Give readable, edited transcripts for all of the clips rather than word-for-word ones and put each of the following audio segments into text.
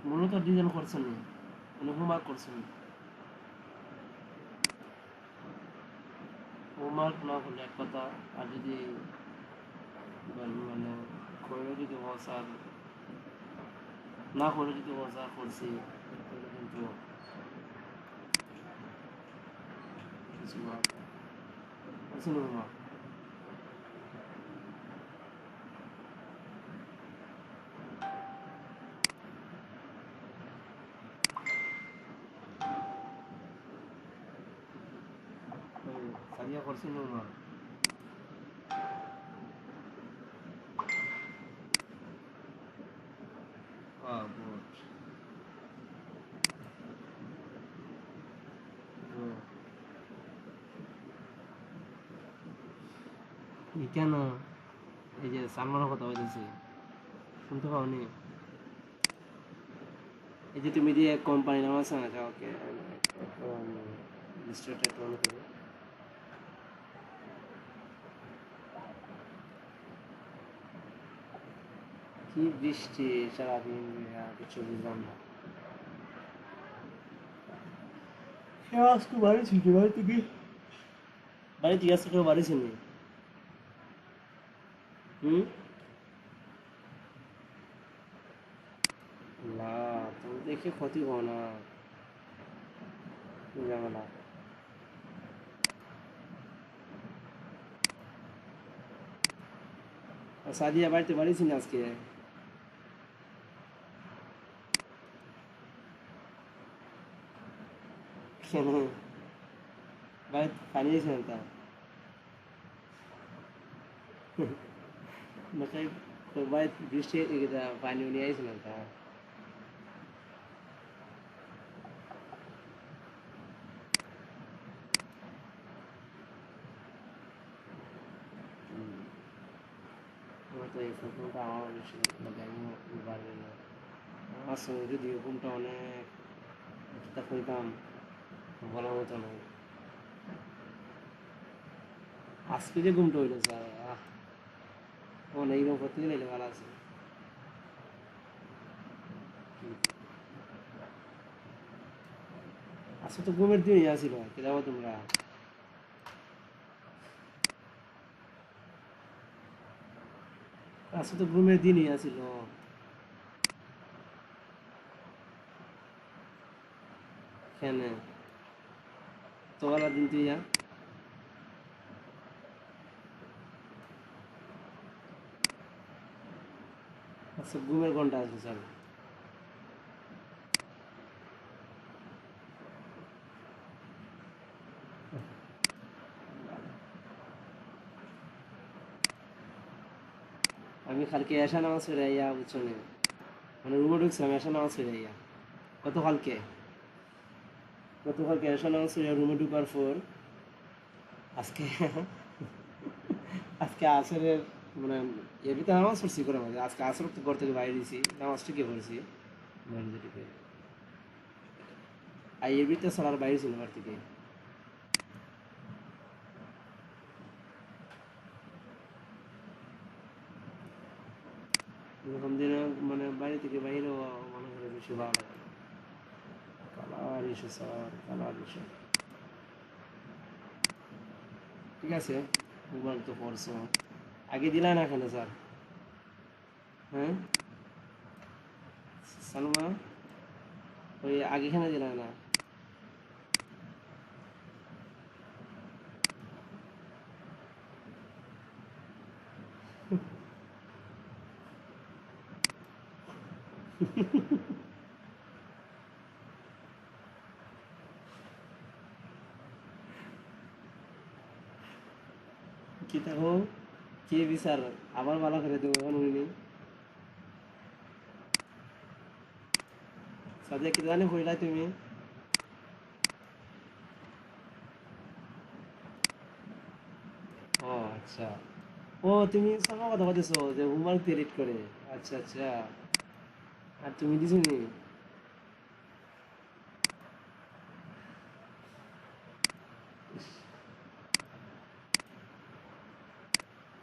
মূলত ডিজাইন করছেন না, মানে হোমওয়ার্ক করছেন। হোমওয়ার্ক না করলে এক কথা, আর যদি মানে করে যদি স্যার না করে যদি স্যার করছি, তাহলে কিন্তু কিছু করছেন হোমওয়ার্ক। সারিয়া করছেন হোমওয়ার্ক। গুড। কেন এই যে সালমানের কথা বলতেছি, শুনতে পাওনি? এই যে তুমি দিয়ে কোম্পানি নাম আছে না, ওকে লিস্টটা একটু অন করো। কি বৃষ্টি সারাদিন, কিছু বুঝলাম না। আজকে বাড়ি ছিল, বাড়ি থেকে আজকে কেউ বাড়ি ছিল? হুম। না, তুমি দেখে ক্ষতি হো না, ঝামেলা। সাদিয়া বাড়িতে বাড়ি ছিল আজকে? কেন বাড়ি পালিয়েছিলেন তা? নাকি বাড়ি বৃষ্টি পানি নিয়ে আইছিলেন তা? আমার তো এই ফুটবলটা আমার বেশি লাগে, আমি পারবে না। আমার সঙ্গে যদি ঘুমটা অনেক একটা কইতাম, বলার মতো নয়। আজকে যে ঘুমটা হইলো স্যার, মানে এইরকম করতে গেলে ভালো আছে। আজকে তো ঘুমের দিনই আসিল, কে যাবো তোমরা? আজকে তো ঘুমের দিনই আসিল। কেন তোলা দিন তুই যা। আচ্ছা ঘুমের ঘন্টা আছে স্যার? আমি কালকে এসা নামাজ ফিরে আইয়া বুঝছো না, মানে রুমে ঢুকছিলাম এসা নামাজ ফিরে আইয়া। গতকালকে গতকালকে এসা নামাজ ফিরে রুমে ঢুকার পর আজকে আজকে আসরের মানে এমনিতে নামাজ পড়ছি করে মাঝে, আজকে আসর তো ঘর থেকে বাইরে দিয়েছি, নামাজ ঠিকই পড়ছি বাইরে থেকে। আর এমনিতে সালার বাইরে ছিল ঘর থেকে। এরকম দিনে মানে বাইরে থেকে বাইরেও মনে করে বেশি ভালো লাগে। Colour issue sir, colour issue. ঠিক আছে, মোবাইল তো পড়ছো, আগে দিলা না কেন স্যার? হ্যাঁ সালমা, ওই আগেখানে দিলা না? কি থাকো, কে বিচার আবার ভালো করে দেবো এখন উনি? সাদিয়া কি জানি হইলা তুমি? ও আচ্ছা, ও তুমি সালমা কথা বলতেছো যে হোমওয়ার্ক ডিলিট করে। আচ্ছা আচ্ছা, আর তুমি দিছো নি?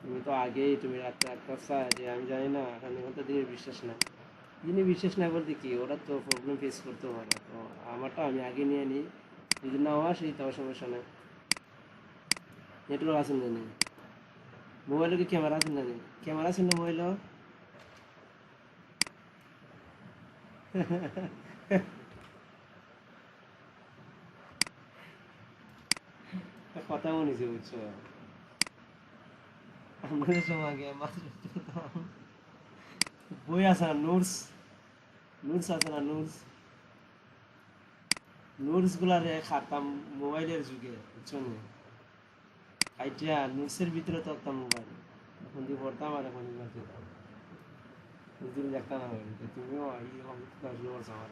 তুমি তো আগেই তুমি রাত্রে একটা যে আমি জানি না, এখন এখন তো দিনের বিশ্বাস না। যিনি বিশ্বাস না বলতে কি, ওরা তো প্রবলেম ফেস করতে পারে। তো আমারটা আমি আগে নিয়ে নিই, যদি নাও আসি তাও সমস্যা নেই। নেটওয়ার্ক আছে না নেই? মোবাইলে কি ক্যামেরা আছে না নেই? ক্যামেরা আছে না মোবাইলও? কথা বলেছি বুঝছো, আমাদের সময় আগে মাত্র বই আছে না, নোটস, নোটস আছে না, নোটস, নোটস গুলা রে খাতাম মোবাইলের যুগে বুঝছো না, আইটিয়া নোটসের ভিতরে তো একটা মোবাইল, এখন দিয়ে পড়তাম আর এখন দিয়ে পড়তাম, বুঝলি একটা না হয় তুমিও এইরকম প্রশ্ন করছো আমার,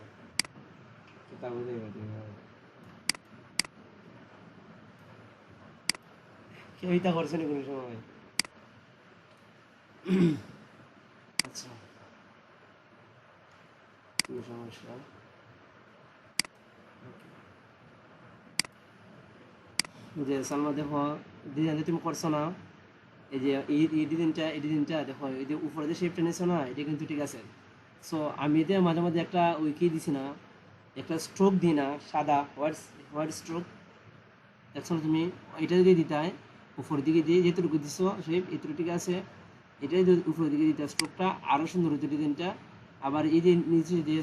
কিতাব বুঝে গেছে কেউ এটা করছে না কোনো সময়। আচ্ছা, কি সমস্যা? যে সালমা দেখো, ডিজাইন যে তুমি করছো না, এই যে এই ডিজাইনটা, এই ডিজাইনটা দেখো, এই যে উপরে যে শেপটা নিয়েছো না, এটা কিন্তু ঠিক আছে। সো আমি এতে মাঝে মাঝে একটা ওই কি দিছি না, একটা স্ট্রোক দিই না, সাদা হোয়াইট, হোয়াইট স্ট্রোক, দেখছো না তুমি? এটা যদি দিতে হয় উপরের দিকে দিয়ে যেটুকু দিছো শেপ এটুকু ঠিক আছে, এটাই যদি উপরের দিকে দিতে স্ট্রোকটা আরও সুন্দর হতো ডিজাইনটা। আবার এই যে নিচে যে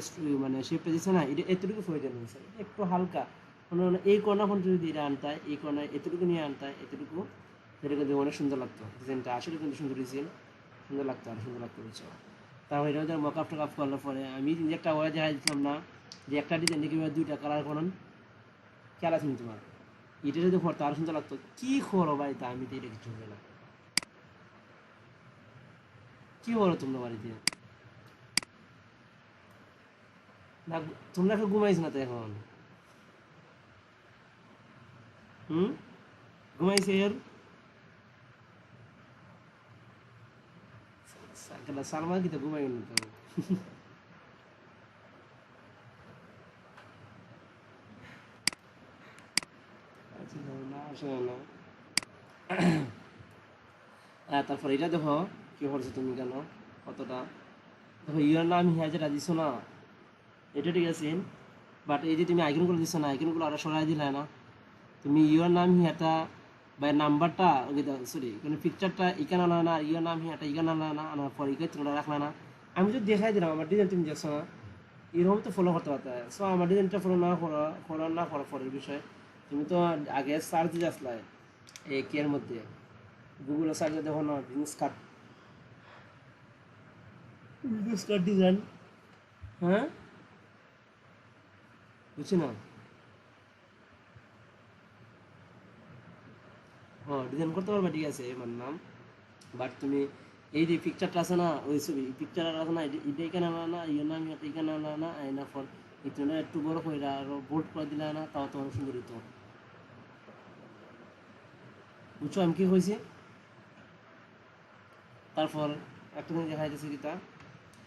মানে শেপটা দিচ্ছে না, এটা এতটুকু প্রয়োজন হয়েছে, এটা একটু হালকা, মনে হয় এই কর্নার ফোন যদি এটা আনতে হয়, এই কর্নার এতটুকু নিয়ে আনতে হয়, এতটুকু, সেটা কিন্তু অনেক সুন্দর লাগতো ডিজাইনটা, আসলে কিন্তু সুন্দর ডিজাইন, সুন্দর লাগতো, আর সুন্দর লাগতো বুঝছো। তারপর এটা ওদের মকআপ টকআপ করার পরে আমি যে একটা ওয়াই দেখা দিতাম না, যে একটা ডিজাইন কীভাবে দুইটা কালার করেন, খেয়াল আছে তোমার? এটা যদি পড়তে আরো সুন্দর লাগতো, কি করো বাড়িতে, আমি তো এটা কিছু হবে না, কি বলো তোমরা বাড়িতে? না, তোমরা এখন ঘুমাইছ না তো এখন? হুম, ঘুমাইছে এর সালমান কি তো ঘুমাই না তো? আচ্ছা, না আসলে না। তারপর এটা দেখো, কি করছো তুমি কেন, কতটা, দেখো ইয়ার নাম হিয়া যেটা দিছো না, এটা ঠিক আছে, বাট এই যে তুমি আইকনগুলো দিছো না, আইকনগুলো আরো সরাই দিলে না, তুমি ইউর নাম হিয়াটা বা নাম্বারটা, সরি মানে পিকচারটা ইকান আনা না, ইউর নাম হিয়াটা ইকান আনা না, আনার পর ইকে তোমরা রাখলা না। আমি তো দেখাই দিলাম আমার ডিজাইন, তুমি দেখছো না, এরকম তো ফলো করতে পারতে। সো আমার ডিজাইনটা ফলো না করার পরের বিষয়, তুমি তো আগে সার্চ দিয়ে আসলে এই কের মধ্যে, গুগলে সার্চে দেখো না, বিজনেস কার্ড ডিজাইন, হ্যাঁ, বুঝছি না, হ্যাঁ ডিজাইন করতে পারবে ঠিক আছে মানলাম, বাট তুমি এই যে পিকচারটা আছে না, ওই ছবি পিকচার আছে না, এটা এখানে আনা না, ইয়ে নাম এখানে আনা না, আইনা ফর এটা একটু বড় করে আরো বোল্ড করে দিলে না, তাও তো অনেক সুন্দর হতো, বুঝছো আমি কি কইছি? তারপর একটা জিনিস দেখা যাচ্ছে কিতা,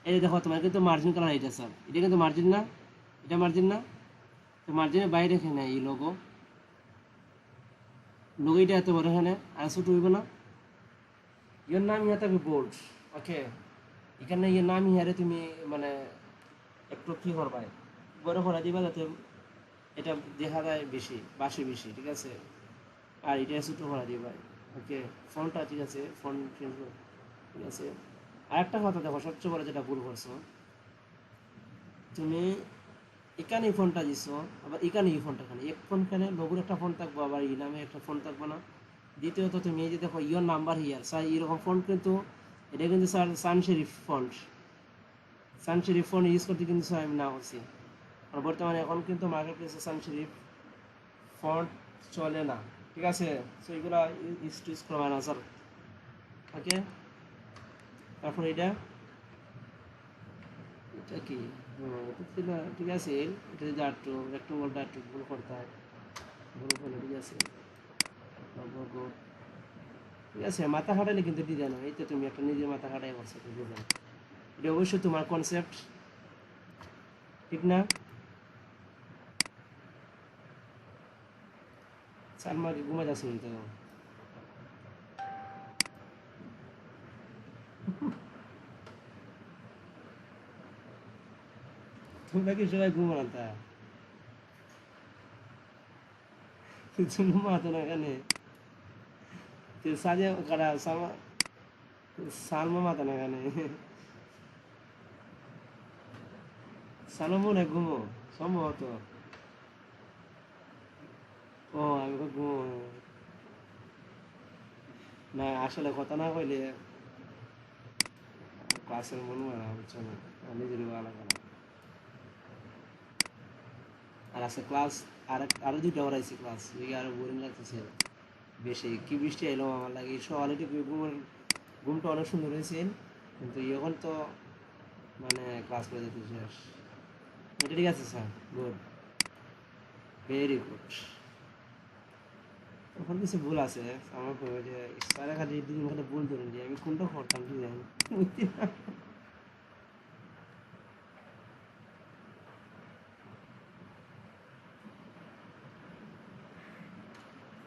এই যে দেখো তোমার কিন্তু মার্জিন কালার, এটা স্যার এটা কিন্তু মার্জিন না, এটা মার্জিন না, তো মার্জিনের বাইরে এখানে এই লোগো, লোগো এটা এত বড় এখানে আর ছোট হইব না, ইয়ের নাম ইয়ে থাকবে বোল্ড, ওকে, এখানে ইয়ের নাম ইহারে তুমি মানে একটু কী করবা, বড় করে দিবা যাতে এটা দেখা যায় বেশি, বাসে বেশি, ঠিক আছে, আর এটা ছোটো করে দিবা, ওকে, ফোনটা ঠিক আছে, ফোন চেঞ্জ করো, ঠিক আছে। আর একটা কথা দেখো, সবচেয়ে বড় যেটা ভুল করছো তুমি, এখানে এই ফোনটা দিছো, আবার এখানে এই ফোনটা, এখানে এক ফোন, এখানে লঘুর একটা ফোন থাকবো, আবার এই নামে একটা ফোন থাকবো না। দ্বিতীয়ত তুমি এই যে দেখো ইয়োর নাম্বার হিয়ার, স্যার এরকম ফোন কিন্তু, এটা কিন্তু স্যার সানশেরিফ ফন্ট, সানশেরিফ ফোন ইউজ করতে কিন্তু স্যার আমি না করছি, আর বর্তমানে এখন কিন্তু মার্কেট প্লেসে সানশেরিফ ফন্ট চলে না, ঠিক আছে, সো এগুলো ইউজ করা না স্যার, ওকে। তারপর এটা, এটা কি, এটা ছিল, ঠিক আছে, এটা যদি একটু রেক্টেঙ্গলটা একটু ভুল করতে হয়, ভুল করলে ঠিক আছে, ঠিক আছে, মাথা খাটাইলে কিন্তু ডিজাইন হয়, এই তো তুমি একটা নিজের মাথা খাটাই করছো ডিজাইন, এটা অবশ্যই তোমার কনসেপ্ট, ঠিক না? সালমাকে ঘুমা যাচ্ছে তো, তোমরা কি সবাই ঘুমো না তা তুমি মাতো না এখানে সাজে কারা সালমা সালমা মাতো না এখানে সালমা মনে হয় ঘুমো সম্ভবত ও আমি তো ঘুমো না আসলে কথা না কইলে ক্লাসের মন মারা বুঝছো না নিজের ভালো খারাপ আর আজকে ক্লাস আরো দুইটা হরাইছি ক্লাস ওইদিকে আরো বোরিং লাগতেছে বেশি কি বৃষ্টি এলো আমার লাগে অলরেডি ঘুমটা অনেক সুন্দর হয়েছে কিন্তু এখন তো মানে ক্লাস করে যেতে শেষ এটা ঠিক আছে স্যার গুড ভেরি গুড ওখানে কিছু ভুল আছে আমার কই যে স্যারে খালি দুদিন খালি ভুল ধরেন যে আমি কোনটা করতাম কি জানি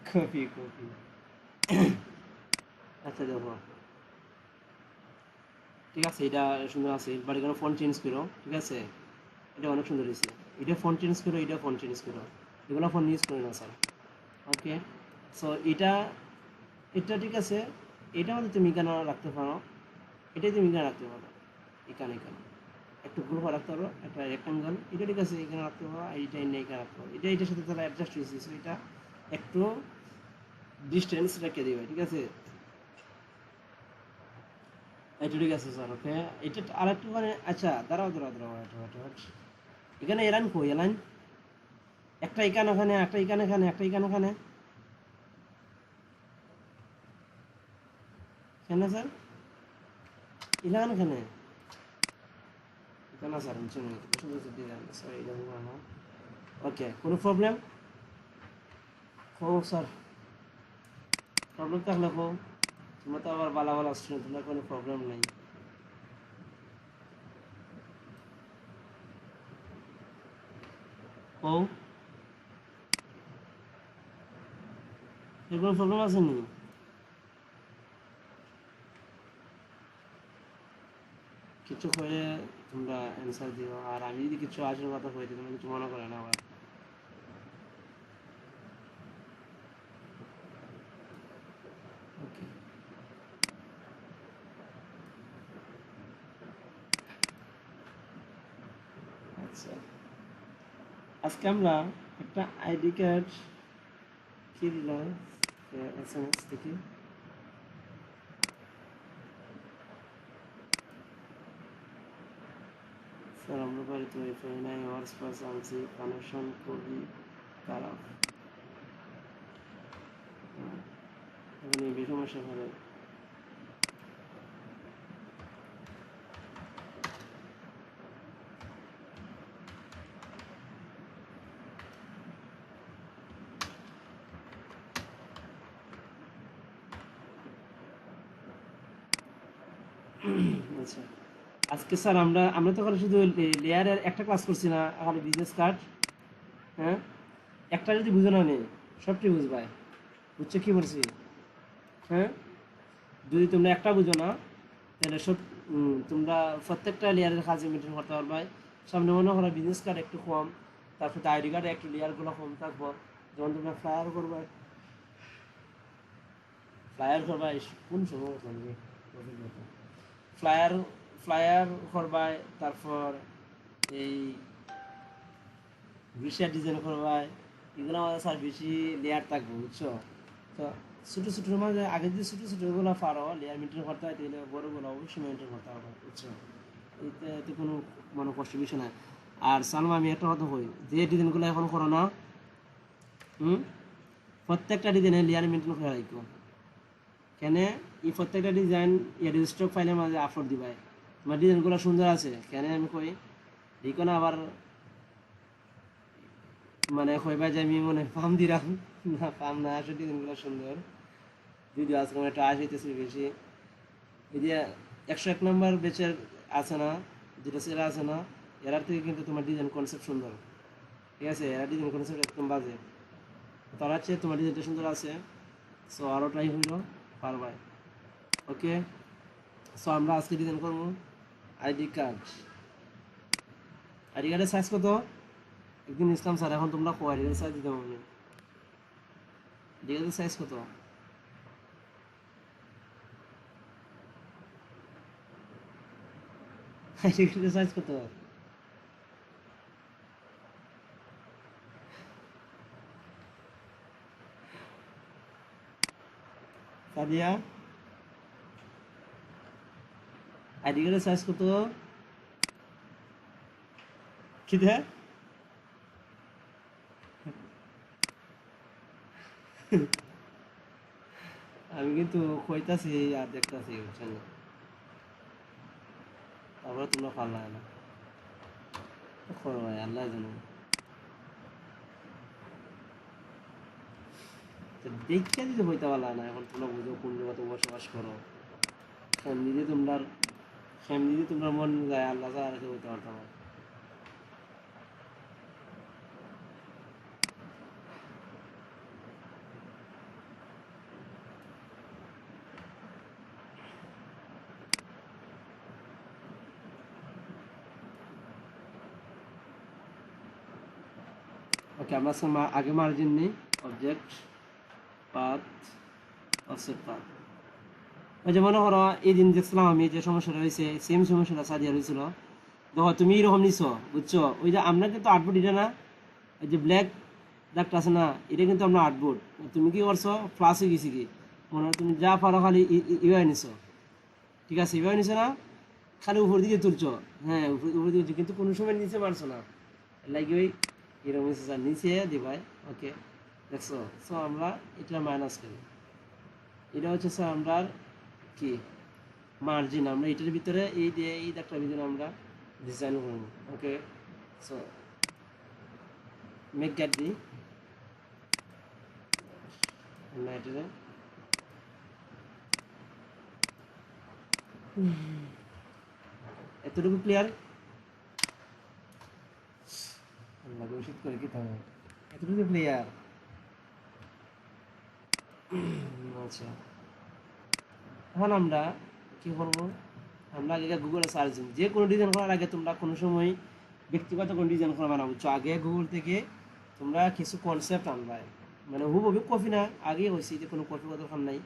কপি কপি আচ্ছা দেখো ঠিক আছে এটা সুন্দর আছে বাট এখানে ফন্ট চেঞ্জ করো ঠিক আছে এটা অনেক সুন্দর হয়েছে এটা ফন্ট চেঞ্জ করো এটা ফন্ট চেঞ্জ করো এগুলো ফোন ইউজ করি না স্যার ওকে সো এটা এটা ঠিক আছে এটা মধ্যে তুমি এখানে রাখতে পারো এটাই তুমি এখানে রাখতে পারো এখানে এখানে একটু গ্রুপ রাখতে পারো একটা রেক্টাঙ্গল এটা ঠিক আছে এখানে রাখতে পারো এইটা এখানে রাখতে পারো এটা এটার সাথে তারা অ্যাডজাস্ট হয়েছে সো এটা একটু ডিস্টেন্স রেখে দিবে ঠিক আছে এটা ঠিক আছে স্যার ওকে এটা আর একটু মানে আচ্ছা দাঁড়াও এখানে এলান কই এলান একটা এখানে ওখানে একটা এখানে এখানে একটা এখানে ওখানে কেন স্যার এলান এখানে কেন স্যার সরি ওকে কোনো প্রবলেম হোক স্যার প্রবলেম থাকলে হোক তোমরা তো আবার ভালো ভালো স্টুডেন্ট তোমার কোনো প্রবলেম নেই ও এর কোনো প্রবলেম আছে নি কিছু হয়ে তোমরা অ্যান্সার দিও আর আমি যদি কিছু আসল কথা হয়ে তোমরা কিছু মনে করে না আবার ওকে আচ্ছা আজকে আমরা একটা আইডি কার্ড কি দিলাম এসএমএস থেকে স্যার আমরা বাড়িতে ওয়াইফাই নাই হটস্পট আনছি কানেকশন খুবই খারাপ এখন এই সমস্যা করে আচ্ছা আজকে স্যার আমরা তো খালি শুধু লেয়ারের একটা ক্লাস করছি না খালি বিজনেস কার্ড হ্যাঁ একটা যদি বুঝো না নেই সবটি বুঝবাই বুঝছো কি বলছি হ্যাঁ যদি তোমরা একটা বুঝো না তাহলে সব তোমরা প্রত্যেকটা লেয়ারের কাজে মেনটেন করতে পারবে সামনে মনে করো বিজনেস কার্ড একটু কম তারপর আইডি কার্ডে একটু লেয়ারগুলো কম থাকবো যখন তোমরা ফ্লায়ার করবা কোন সময় ফ্লায়ার ফ্লায়ার করবাই তারপর এই ভিসা ডিজাইন করবাই এগুলো আমাদের স্যার বেশি লেয়ার থাকবে বুঝছো তো ছোটো ছোটোর মাঝে আগে যদি ছোটোগুলো পারো লেয়ার মেনটেন করতে হয় তাহলে বড়োগুলো অবশ্যই মেনটেন করতে হবে বুঝছো এতে কোনো মানে কষ্ট বিষয় না আর সালমা আমি একটা কথা কই যে ডিজাইনগুলো এখন করো না প্রত্যেকটা ডিজাইনে লেয়ার মেনটেন করে রাখো কেন এই প্রত্যেকটা ডিজাইন স্টক ফাইলের মাঝে আপলোড দিবাই তোমার ডিজাইনগুলো সুন্দর আছে কেন আমি কই দেখো না আবার মানে কইবা যে আমি মনে পাম দিলাম না পাম না আসলে ডিজাইনগুলো সুন্দর যদি আজকে আমার একটা আসিতেছে বেশি এই যে 101 নম্বর বেচের আছে না যেটা সেরা আছে না এরার থেকে কিন্তু তোমার ডিজাইন কনসেপ্ট সুন্দর ঠিক আছে এরা ডিজাইন কনসেপ্ট একদম বাজে তার হচ্ছে তোমার ডিজাইনটা সুন্দর আছে সো আরও ট্রাই হইল পারবাই ওকে সো আমরা আজকে ডিজাইন করবো আইডি কার্ড আইডি কার্ডের সাইজ কত? একদিন ইসলাম স্যার এখন তোমরা কো আইডি কার্ডের সাইজ দিতে পারবে। আইডি কার্ডের সাইজ কত? আইডি কার্ডের সাইজ কত? সাদিয়া, আইডি কার্ডের সাইজ কত? কি দে? আমি কিন্তু কইতাছি আর দেখতাছি, বুঝছেন? তারপরে তোমরা পারলা না। করো ভাই, আল্লাহ জানো। দেখে দিতে হইতে পারলা না, এখন তোমরা বুঝো কোন জায়গাতে বসবাস করো। ফ্যামিলি তোমরা মন যায়, আল্লাহ ছাড়া আর কেউ হইতে পারতাম না। ওকে, আমরা আগে মার্জিন নেই। Object, path, offset path. ওই যে মনে করো এই দিন দেখছিলাম আমি যে সমস্যাটা হয়েছে, সেম সমস্যাটা সাদিয়ার হয়েছিল। দেখো তুমি এরকম নিছো, বুঝছো? ওই যে আমরা কিন্তু আর্টবোর্ড এটা না, এই যে ব্ল্যাক দাগটা আছে না, এটা কিন্তু আমরা আর্টবোর্ড। তুমি কি করছো? ফ্লাসে গেছি কি মনে হয় তুমি যা পারো খালি ইভাবে নিছো, ঠিক আছে? ইভাবে নিছো না, খালি উপর দিকে তুলছো। হ্যাঁ, উপর দিকে, কিন্তু কোনো সময় নিচে মারছো না। লাইক ওই এরকম নিচে স্যার, নিচে দিবাই। ওকে, দেখছো? সো আমরা এটা মাইনাস করি। এটা হচ্ছে স্যার আমরা কি মার্জিন, আমরা এটার ভিতরে এই দিয়ে এই দাগটার ভিতরে আমরা ডিজাইন করব। ওকে, সো মেক গেট দিই আমরা এটারে। এতটুকু ক্লিয়ার? আল্লাহ ওষুধ করে কি থাকবে, এতটুকু ক্লিয়ার? আচ্ছা, এখন আমরা কি করবো? আমরা আগে গুগলে সার্চ দিন। যে কোনো ডিজাইন করার আগে তোমরা কোনো সময় ব্যক্তিগত কোনো ডিজাইন করা বানাবো, আগে গুগল থেকে তোমরা কিছু কনসেপ্ট আনবাই। মানে হুবহু কপি না, আগে হয়েছে যে কোনো কপি করার দরকার নাই।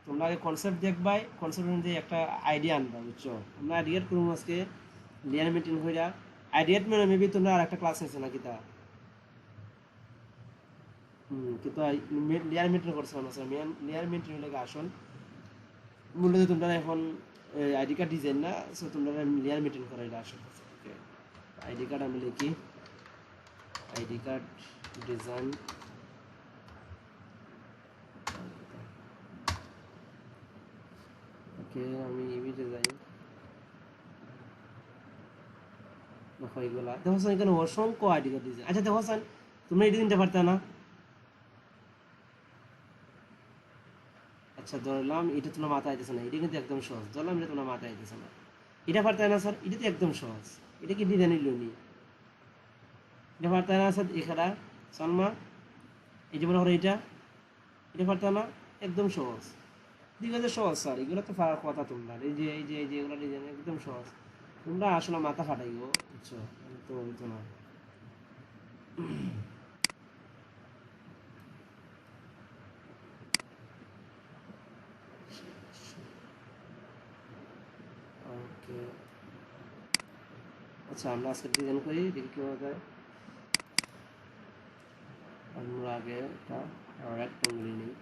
তোমরা আগে কনসেপ্ট দেখবাই, কনসেপ্ট অনুযায়ী একটা আইডিয়া আনবা, বুঝছো? আমরা আইডিয়াট করবো আজকে লেয়ার মেনটেন কইরা। আইডিয়াট মানে মেবি তোমরা আর একটা ক্লাস নিয়েছো নাকি তা? কিন্তু লেয়ার মেনটেন করছো না স্যার। লেয়ার মেনটেন হলে আসল মূলত তোমরা এখন আইডি কার্ড ডিজাইন না, সো তোমরা লেয়ার মেনটেন করা এটা আসল। ওকে, আইডি কার্ড আমি লিখি, আইডি কার্ড ডিজাইন। ওকে, আমি ইমেজে যাই। দেখো এগুলা, দেখো স্যার এখানে অসংখ্য আইডি কার্ড ডিজাইন। আচ্ছা দেখো স্যার, তোমরা এটা দিতে পারতা না? আচ্ছা ধরলাম এটা তোমার মাথায় আইতেছে না, এটা কিন্তু একদম সহজ। ধরলাম এটা তোমার মাথায় আইতেছে না, এটা পারতাই না স্যার? এটা তো একদম সহজ, এটা কি ডিজাইন নিল নি? এটা পারতাই না স্যার? এখানে সালমা, এই যে মনে করো এটা, এটা পারতাই না? একদম সহজ, ঠিক আছে? সহজ স্যার, এগুলো তো পারার কথা। তোমরা এই যে এগুলো ডিজাইন একদম সহজ। তোমরা আসলে মাথা খাটাই গো, বুঝছো? তো হইতো না। ওকে, আচ্ছা আমরা আজকে ডিজাইন করি, দেখি কীভাবে যায়। আমরা আগে একটা রেক্ট্যাঙ্গেল নিই।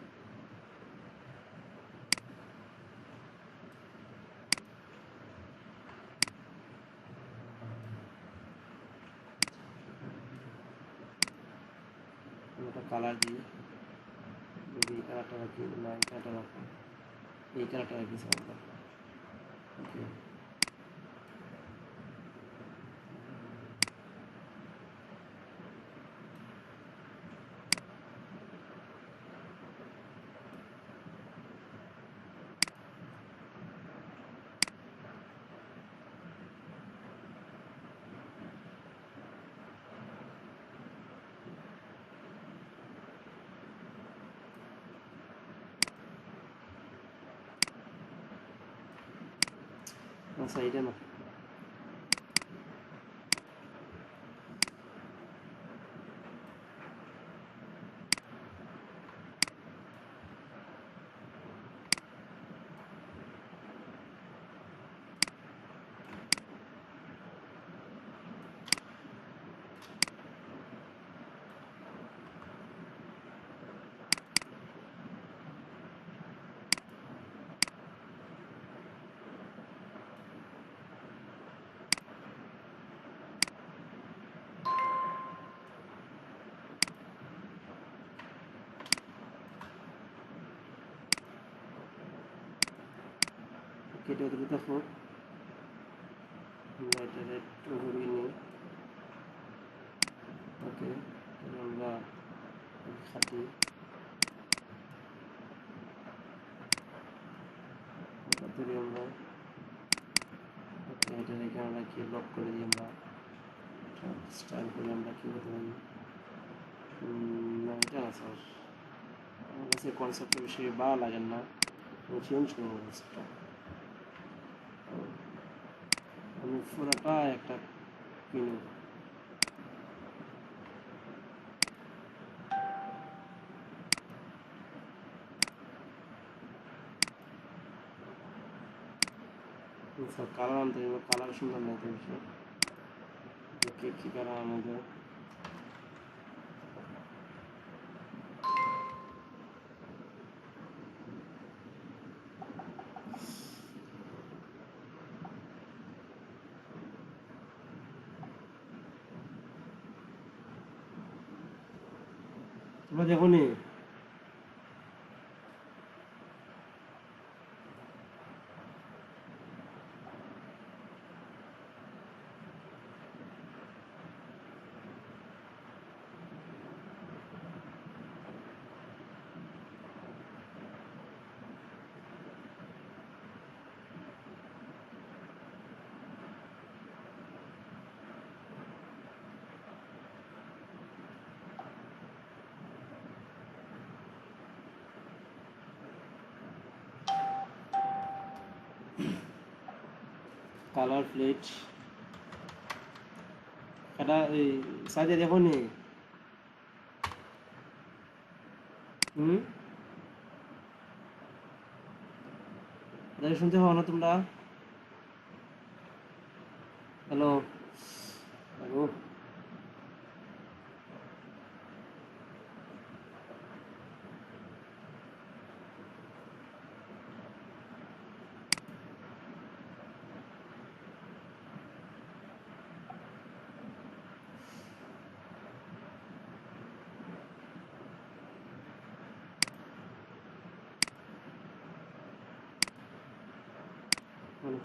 একটা কালার দিই, যদি এই কালারটা রাখি, না এই কালারটা রাখো, এই কালারটা রাখি স্যার আমরা। ওকে, আচ্ছা এটা না, এটা দ্রুত হোক, আমরা এটা একটু ঘুরিয়ে নিই। ওকে, আমরা খাটি ধরি আমরা। ওকে, এটা রেখে আমরা কি লক করে দিই, আমরা স্টাইল করে আমরা কী করতে পারি। না, এটা না স্যার, আমার কাছে কনসেপ্টটা বেশি ভালো লাগেন না, আমি চেঞ্জ করবো কনসেপ্টটা। আমি পুরোটা একটা কিনব। স্যার কালার আনতে হবে, কালার সুন্দর না তো বিষয়, দেখে কী কালার আমাদের। তোমরা দেখো নি কালার প্লেট এটা এই সাইডে দেখো নি। হুম, শুনতে পাও না তোমরা? Hello, hello.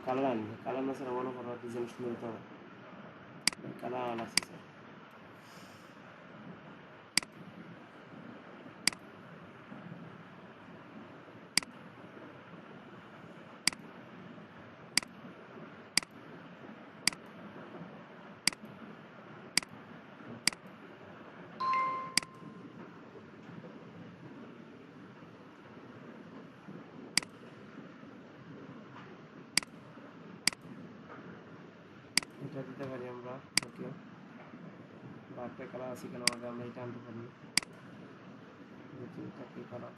কালার আনবে, কালার না স্যার মনে করো ডিজাইন সুন্দর তো, কালার আনা আছে স্যার। এটা দিতে পারি আমরা। ওকে, বারটা কালার আছে কেন আমাদের, আমরা এটা আনতে পারি। দেখি এটা কি কালার।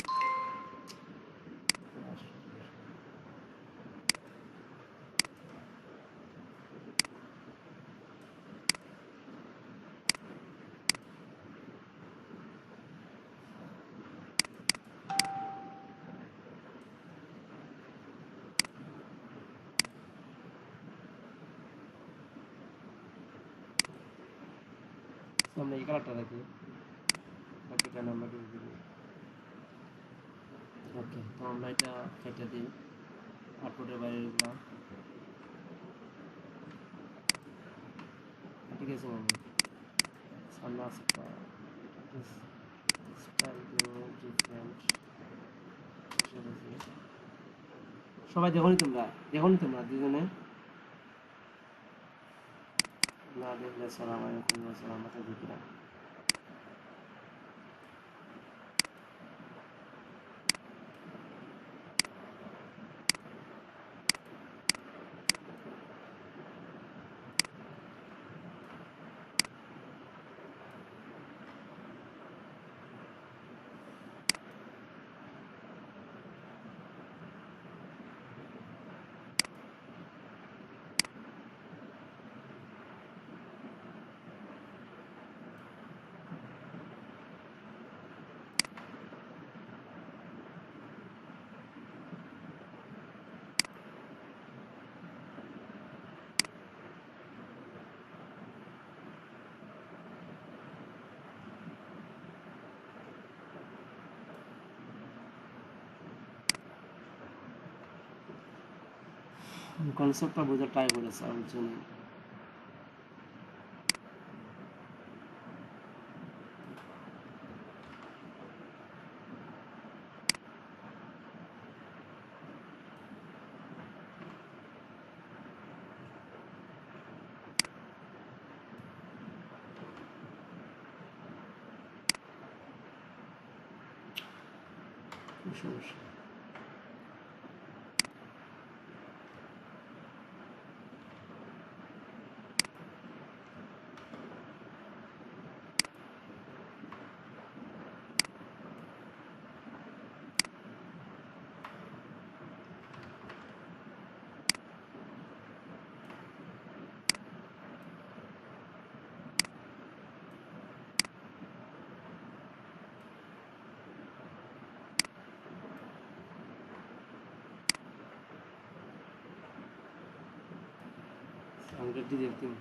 আমরা এই কালারটা রাখি, বাকিটা আমরা কিছু দিই। ওকে, তো আমরা এটা কেটে দিই আউটপুটের বাইরেগুলো, ঠিক আছে। মানে সামনে আছে একটা স্টাইল ডিফারেন্ট। সবাই দেখোনি তোমরা, দেখোনি তোমরা দুজনে? না দেখলে সালাম আলাইকুম, সালাম মাথা দিলাম। কনসেপ্টটা বোঝার ট্রাই করেছে আর জন্য সমস্যা। সাউন্ডের দিকে একদম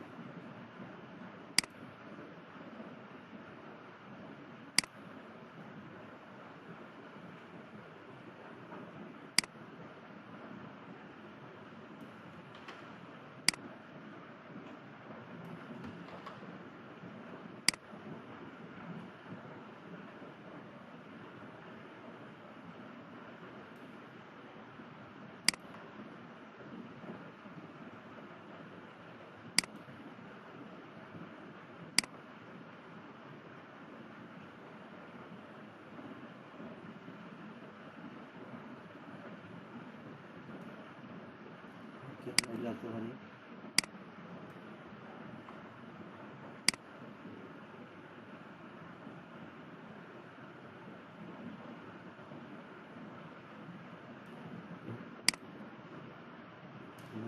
লাগতে পারি।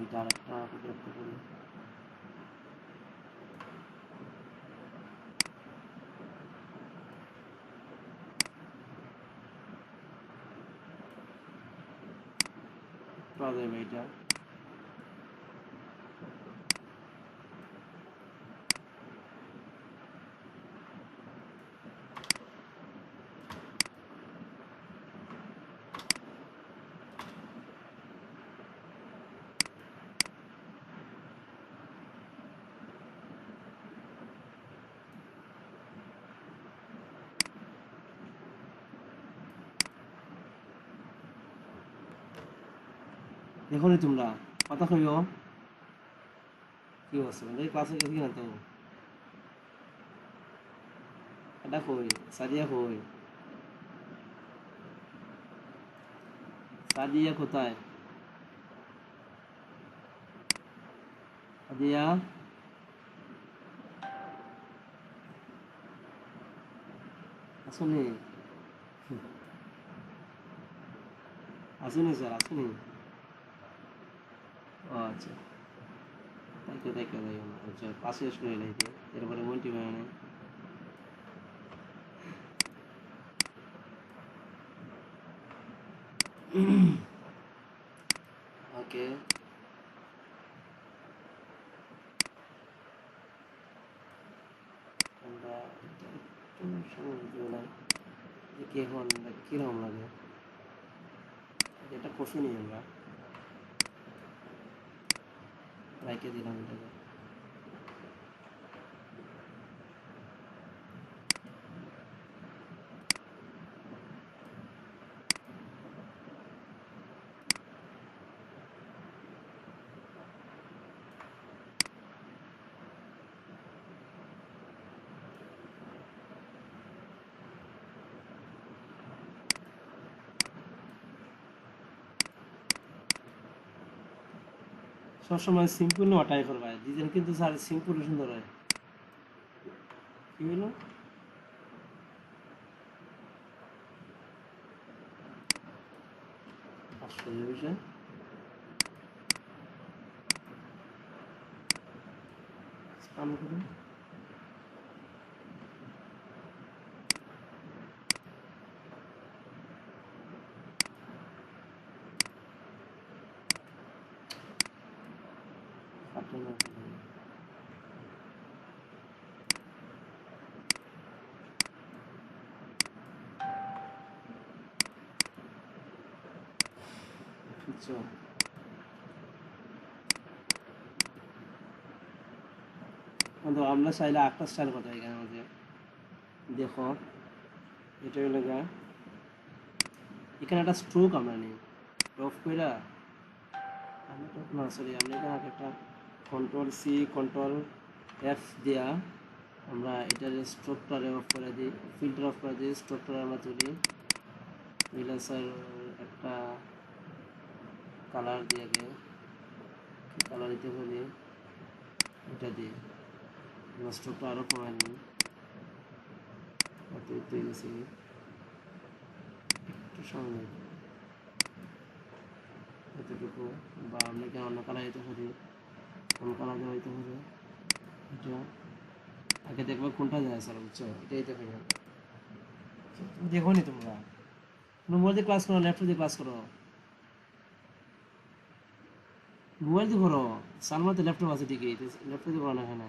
এটা আরেকটা বিরক্ত করি। পাওয়া যাবে এটা। দেখোনি তোমরা কথা কইও কি অবস্থা মানে ক্লাসে গেছি না তো এটা কই সাদিয়া কই সাদিয়া কোথায় সাদিয়া আসুনি আসুনি স্যার আসুনি ও আচ্ছা তাইকে তাইকে যাই আচ্ছা পাশে শেষ করে লাইতে এরপরে মন্টি মানে ওকে আমরা একটু সময় দিও না কি এখন কিরকম লাগে এটা কষু নিই আমরা রাইকে দিলাম এটাকে সবসময় সিম্পল নেওয়া ট্রাই করবা ডিজাইন কিন্তু স্যার সিম্পল সুন্দর হয় কি হলো আশ্চর্য বিষয় স্পান করুন পাঠানো বুঝছো কিন্তু আমরা চাইলে একটা স্টাইল করতে হয় এখানে মধ্যে দেখো এটা হলো গা এখানে একটা স্ট্রোক আমরা নিই অফ কইরা না সরি আমরা এখানে একটা কন্ট্রোল সি কন্ট্রোল এফ দেয়া আমরা এটার স্ট্রোকটারে অফ করে দিই ফিল্টার অফ করে দিই স্ট্রোকটারে আমরা তুলি রিল্যাক্সার একটা কালার দিয়ে আগে কালার দিতে পারি এটা দিয়ে আমরা স্ট্রোকটা আরও কমাই নিই অতিরিক্ত হয়ে গেছে একটু সময় এতটুকু বা আমরা কি অন্য কালার দিতে পারি কোন কালার দেওয়া হইতে পারে এটা আগে দেখবো কোনটা যায় স্যার বুঝছো এটাই দিতে পারি দেখো নি তোমরা মোবাইল দিয়ে ক্লাস করো ল্যাপটপ দিয়ে ক্লাস করো মোবাইল দিয়ে করো সালমাতে ল্যাপটপ আছে ঠিকই ল্যাপটপ দিয়ে করো না এখানে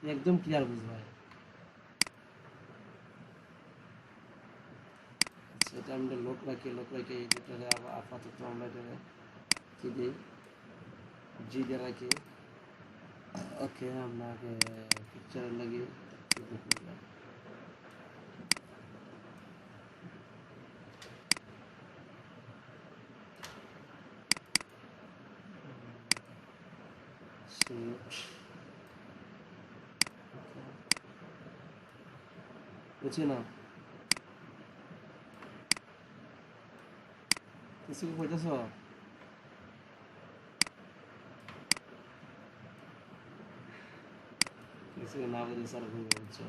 একদম ক্লিয়ার বুঝবে এটা আমরা লোক রাখি এটারে আপাতত আমরা এটারে কি দিই জি দিয়ে রাখি ওকে আমরা আগে পিকচার লাগিয়ে বুঝছি না কিছু কি কইতেছ কিছু না বুঝে স্যার ভুল বুঝছো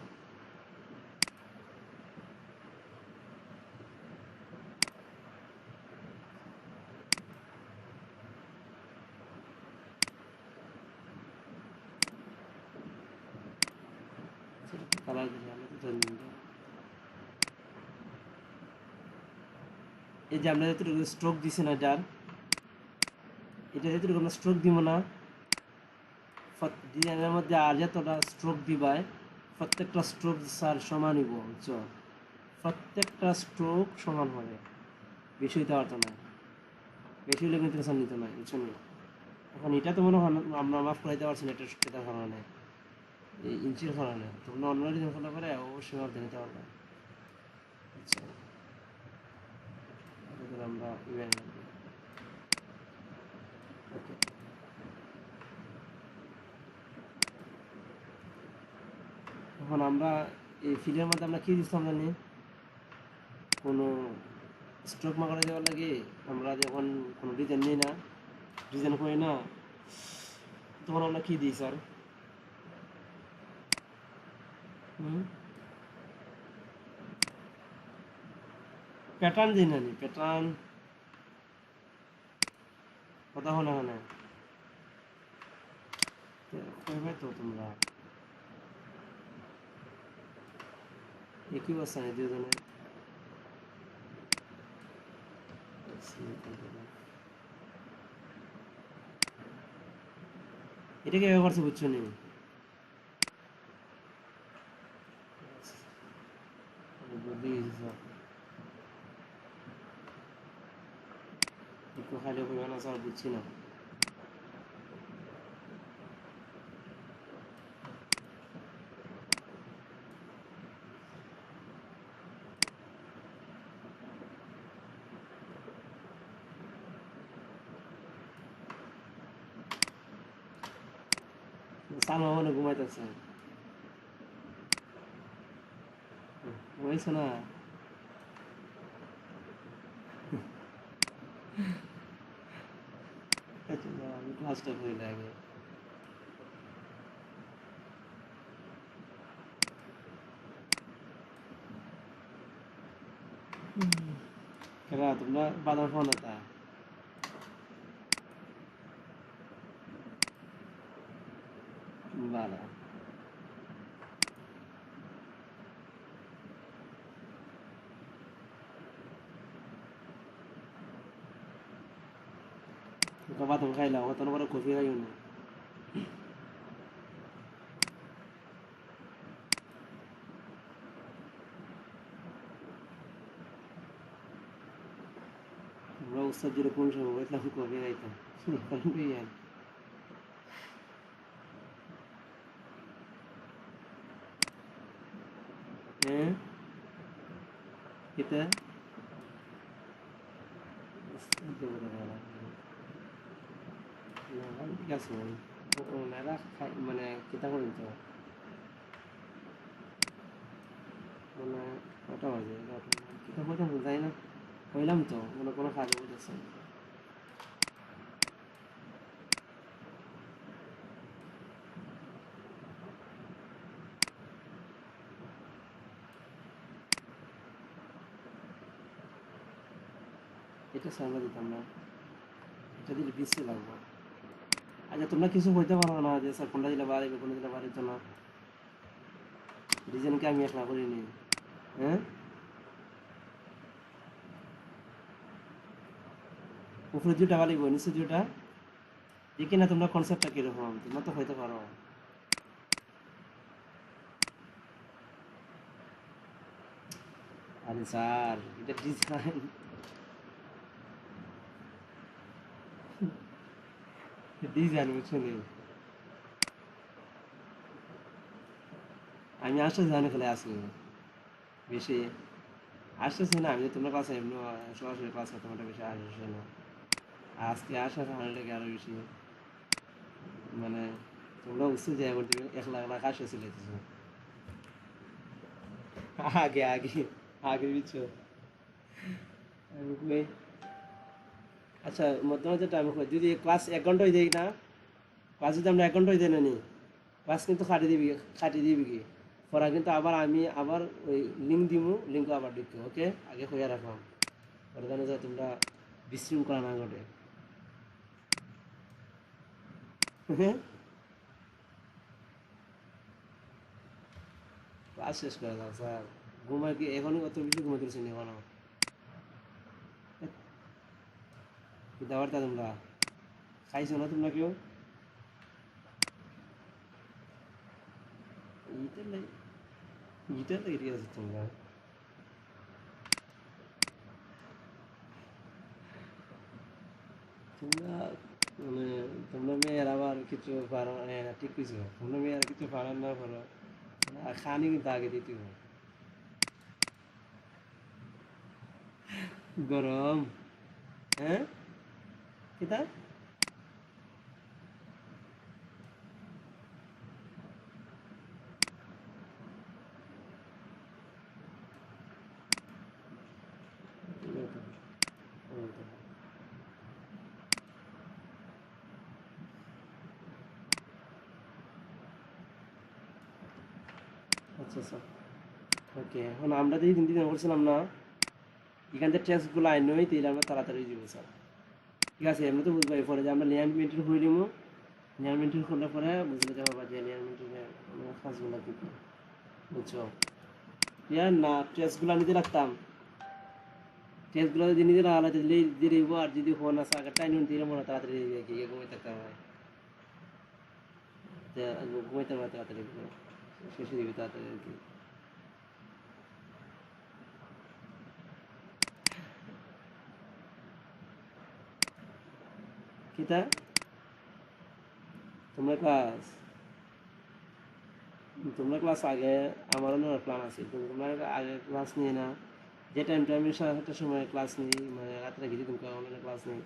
কালার দিলে আমরা তো জানি না। এই যে আমরা যতটুকু স্ট্রোক দিছি না যার এটা যতটুকু আমরা স্ট্রোক দিব না ডিজাইনের মধ্যে আর যতটা স্ট্রোক দিবায় প্রত্যেকটা স্ট্রোক স্যার সমানই বুঝছো প্রত্যেকটা স্ট্রোক সমান হবে বেশি হইতে পারতো না বেশি হলে কিন্তু স্যার নিত না বুঝছো না এখন এটা তো মনে হয় আমরা মাফ করাইতে পারছি না এটা কারণে এই ইঞ্চির কারণে তোমরা অন্য ডিজাইন ফলো করে অবশ্যই মাপ নিতে পারবে আচ্ছা আমরা ওকে এখন আমরা এই ফিলের মধ্যে আমরা কী দিচ্ছিলাম জানি কোনো স্ট্রোক মাকারে দেওয়ার লাগে আমরা যখন কোনো ডিজাইন নিই না ডিজাইন করি না তখন আমরা কী দিই স্যার প্যাটার্ন দিই না প্যাটার্ন কথা হলো না কইবে তো তোমরা একই অবস্থা নেই দুজনে এটা কি করছে বুঝছো নি একটু খাইলে কইবে না স্যার বুঝছি না সালমা মনে ঘুমাইতেছে ঘুমাইছো না আমি ক্লাসটা করে লাগে কেরা তোমরা বাদাম ফোন তা বালা বাদাম খাইলাম অত বড় কফি খাইও না আমরা উস্তাদ যেরকম সময় বলছিলাম কফি খাইতাম হ্যাঁ কিতা ঠিক আছে ওনারা মানে কিতা করেন তো মানে কটা বাজে কিতা কথা বোঝাই না হইলাম তো মানে কোনো কাজে বুঝেছে এটা সার্ভার দিতাম না এটা দিলে বিশ্রী লাগবো আচ্ছা তোমরা কিছু হইতে পারো না যে স্যার কোনটা দিলে বাড়িবে কোনটা দিলে বাড়িত না ডিজাইনকে আমি একলা করিনি হ্যাঁ উপরে দুটা বাড়িব নিচে দুটা দেখি না তোমরা কনসেপ্টটা কিরকম তোমরা তো হইতে পারো আরে স্যার এটা ডিজাইন ডিজাইন বুঝছো নি আমি আসলে জানি ফেলে আসি বেশি আসতেছি না আমি তো তোমরা ক্লাসে এমনি সরাসরি ক্লাস করতে আমার বেশি আসছে না আজকে আসার আমার লেগে আরো বেশি মানে তোমরা বুঝতে যাই করতে এক লাখ লাখ আসে চলে আগে আগে আগে বুঝছো আমি কই আচ্ছা মধ্যে মধ্যে টাইম কই যদি ক্লাস 1 ঘন্টা হয়ে যায় না ক্লাস যদি আমরা 1 ঘন্টা হয়ে যায় না নি ক্লাস কিন্তু খাটি দিবি কি পড়া কিন্তু আবার আমি আবার ওই লিঙ্ক দিব লিঙ্ক আবার দিতে ওকে আগে হইয়া রাখলাম পরে জানো যে তোমরা বিশৃঙ্খলা না ঘটে হ্যাঁ ক্লাস শেষ করে দাও স্যার ঘুমাই কি এখনই অত বেশি ঘুমাইতেছি না এখনো দাবারটা তোমরা খাইছো না তোমরা কেউ ইটার লাগে ইটার লাগে ঠিক আছে তোমরা তোমরা মানে তোমরা মেয়ের আবার কিছু পারো না ঠিক কিছু তোমরা মেয়ের কিছু পারো না পারো আর খানি কিন্তু আগে দিতে হবে গরম হ্যাঁ কিতা আচ্ছা আচ্ছা ওকে এখন আমরা যে হিন্দি করছিলাম না এখান থেকে টেক্সটগুলো আইন নই তাহলে আমরা তাড়াতাড়ি দিব স্যার ঠিক আছে এমনি তো বুঝবাই পরে যে আমরা লিয়ান মেন্টেন করে দিব লিয়ান মেন্টেন করলে পরে বুঝলে যাবো বা যে লিয়ান মেন্টেনের কাজগুলো দিব বুঝছো ইয়ার না টেস্টগুলো নিতে রাখতাম টেস্টগুলো যদি নিজে রাখলে দিলেই দিয়ে দিব আর যদি ফোন আসে আগে টাইম দিলে মনে হয় তাড়াতাড়ি গিয়ে ঘুমাই থাকতে হয় ঘুমাইতে পারে তাড়াতাড়ি শেষে দিবি তাড়াতাড়ি আর কি কিতা তোমরা ক্লাস আগে আমারও নেওয়ার প্ল্যান আছে কিন্তু তোমরা আগে ক্লাস নিয়ে না যে টাইমটা আমি 7:30টার সময় ক্লাস নিই মানে রাত্রে গিয়ে তুমি অনলাইনে ক্লাস নিই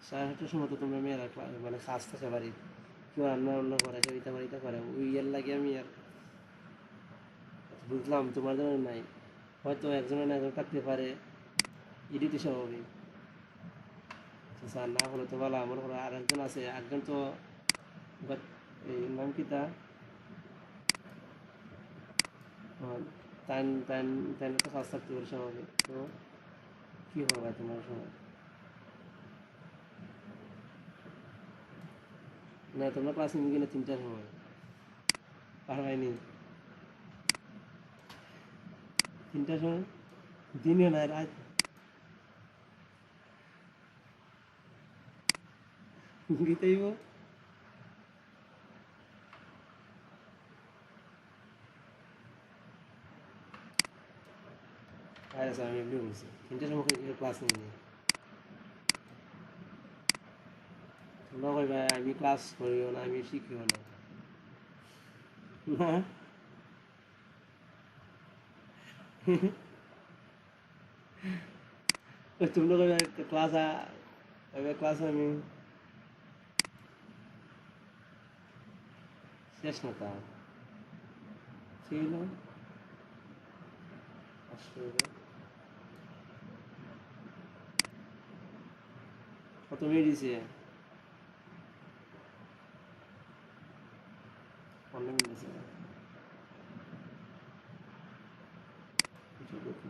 7:30টার সময় তো তোমরা মেয়েরা মানে কাজ থাকে বাড়ি কেউ রান্না বান্না করে কেউ ইটা করে ইটা করে ওই ইয়ের লাগে আমি আর বুঝলাম তোমার জন্য নাই হয়তো একজনের না একজন থাকতে পারে এডিটই স্বাভাবিক স্যার না হলে তো ভালো আমার হলো আর একজন আছে একজন তো এই নাম কি তা টাইম টাইম টাইমে তো কাজ থাকতে পারে স্বাভাবিক তো কী হবে তোমার সময় না তোমরা ক্লাস নিবি কিনা 3টার সময় পারবাইনি 3টার সময় দিনে না রাত গীতাইব আরে স্যার আমি এমনি বলছি 3টার সময় ক্লাস নিই তোমরা কইবা আমি ক্লাস করিও না আমি শিখিও না না তুমি তো ক্লাস ক্লাস আমি শেষ না তা ছিল আসলে কত মিনিট দিছে 15 মিনিট দিছে কিছু দেখি